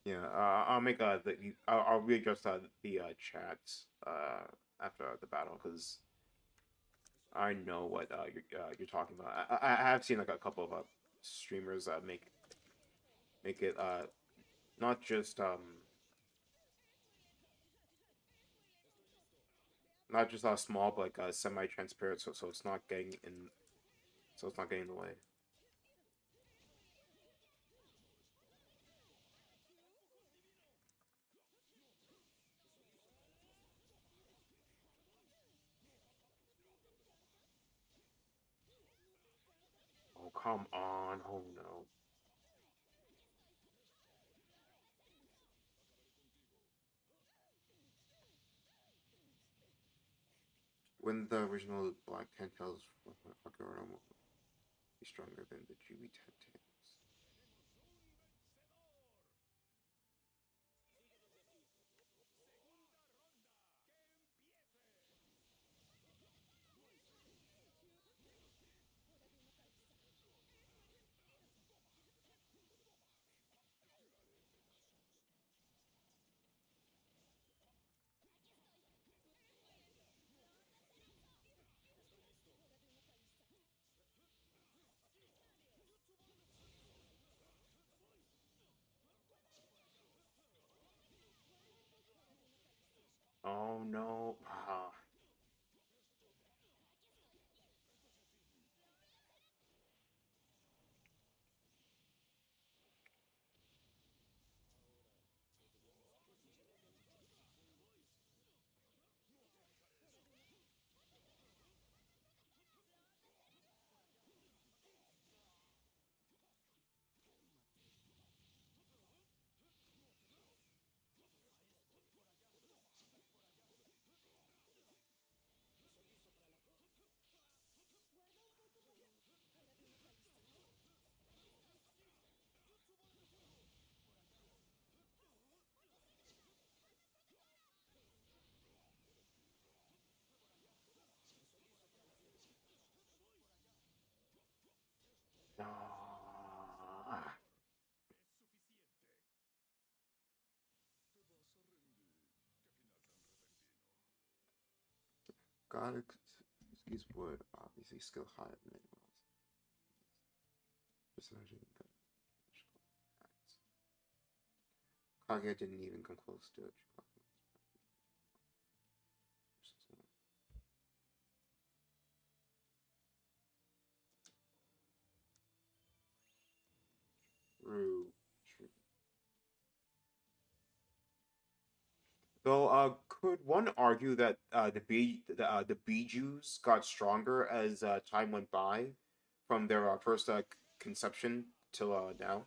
Yeah, I'll make I'll readjust the chats after the battle because I know what you're talking about. I have seen like a couple of streamers make it not just not just small but like semi-transparent so it's not getting in so it's not getting in the way. Oh come on! Oh no! When the original Black Ten Tails Akira will be stronger than the GB Ten Tails. Oh no! Ah. No. Ah. God, excuse would obviously skill higher than anyone else. Percentage of the acts. Kaguya didn't even come close to it. True. True. Though, could one argue that the Bijus got stronger as time went by, from their first conception till now?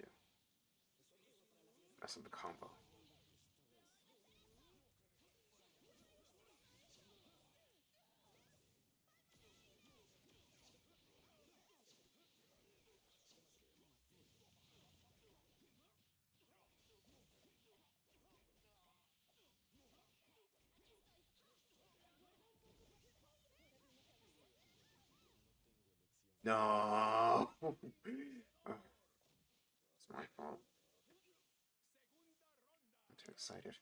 Yeah, mess up the combo. No, it's my fault. I'm too excited.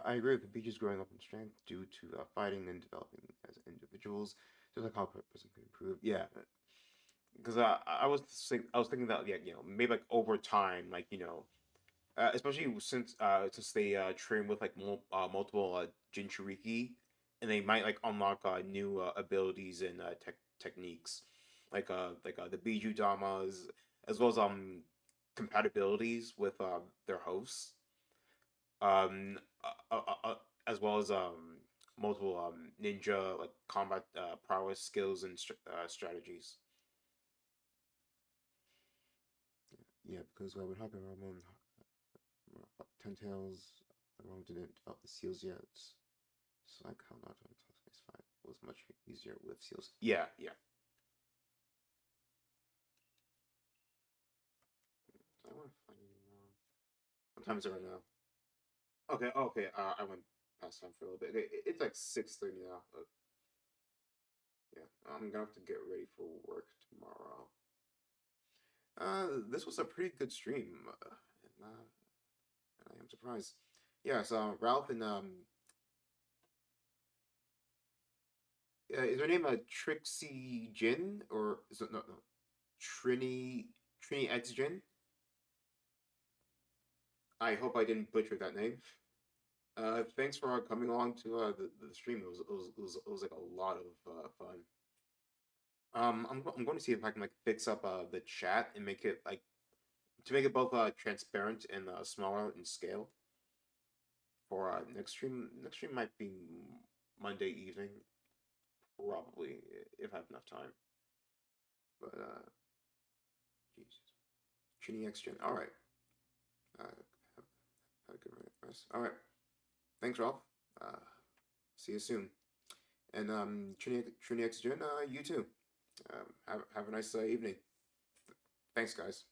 I agree with Beaches growing up in strength due to fighting and developing as individuals, just like how a person can improve. Yeah, because I was thinking that, yeah, maybe like over time, like, especially since they train with like multiple Jinchuriki, and they might like unlock new abilities and techniques, like the Biju Damas, as well as compatibilities with their hosts, um uh, uh, uh, as well as multiple ninja like combat prowess skills and strategies. Yeah, because what happened, Ramon, Ten Tails, Ramon didn't develop the seals yet. It's like how Naruto in Sasuke's fight was much easier with seals. Yeah, yeah. I want to find any more. What time is it right now? Okay, okay. I went past time for a little bit. It's like 6:30 now. Yeah, I'm gonna have to get ready for work tomorrow. This was a pretty good stream, and I am surprised. Yeah, so Ralph and is her name Trixie Jin, or is it no Trini X Jin? I hope I didn't butcher that name. Thanks for coming along to the stream. It was like a lot of fun. I'm going to see if I can like fix up the chat and make it like to make it both transparent and smaller in scale for next stream. Next stream might be Monday evening, probably if I have enough time. But Jesus, Trini X Gen. All right. Have a good rest. All right. Thanks, Ralph. Uh, See you soon. And Trini X Gen. You too. Have a nice evening. Thanks, guys.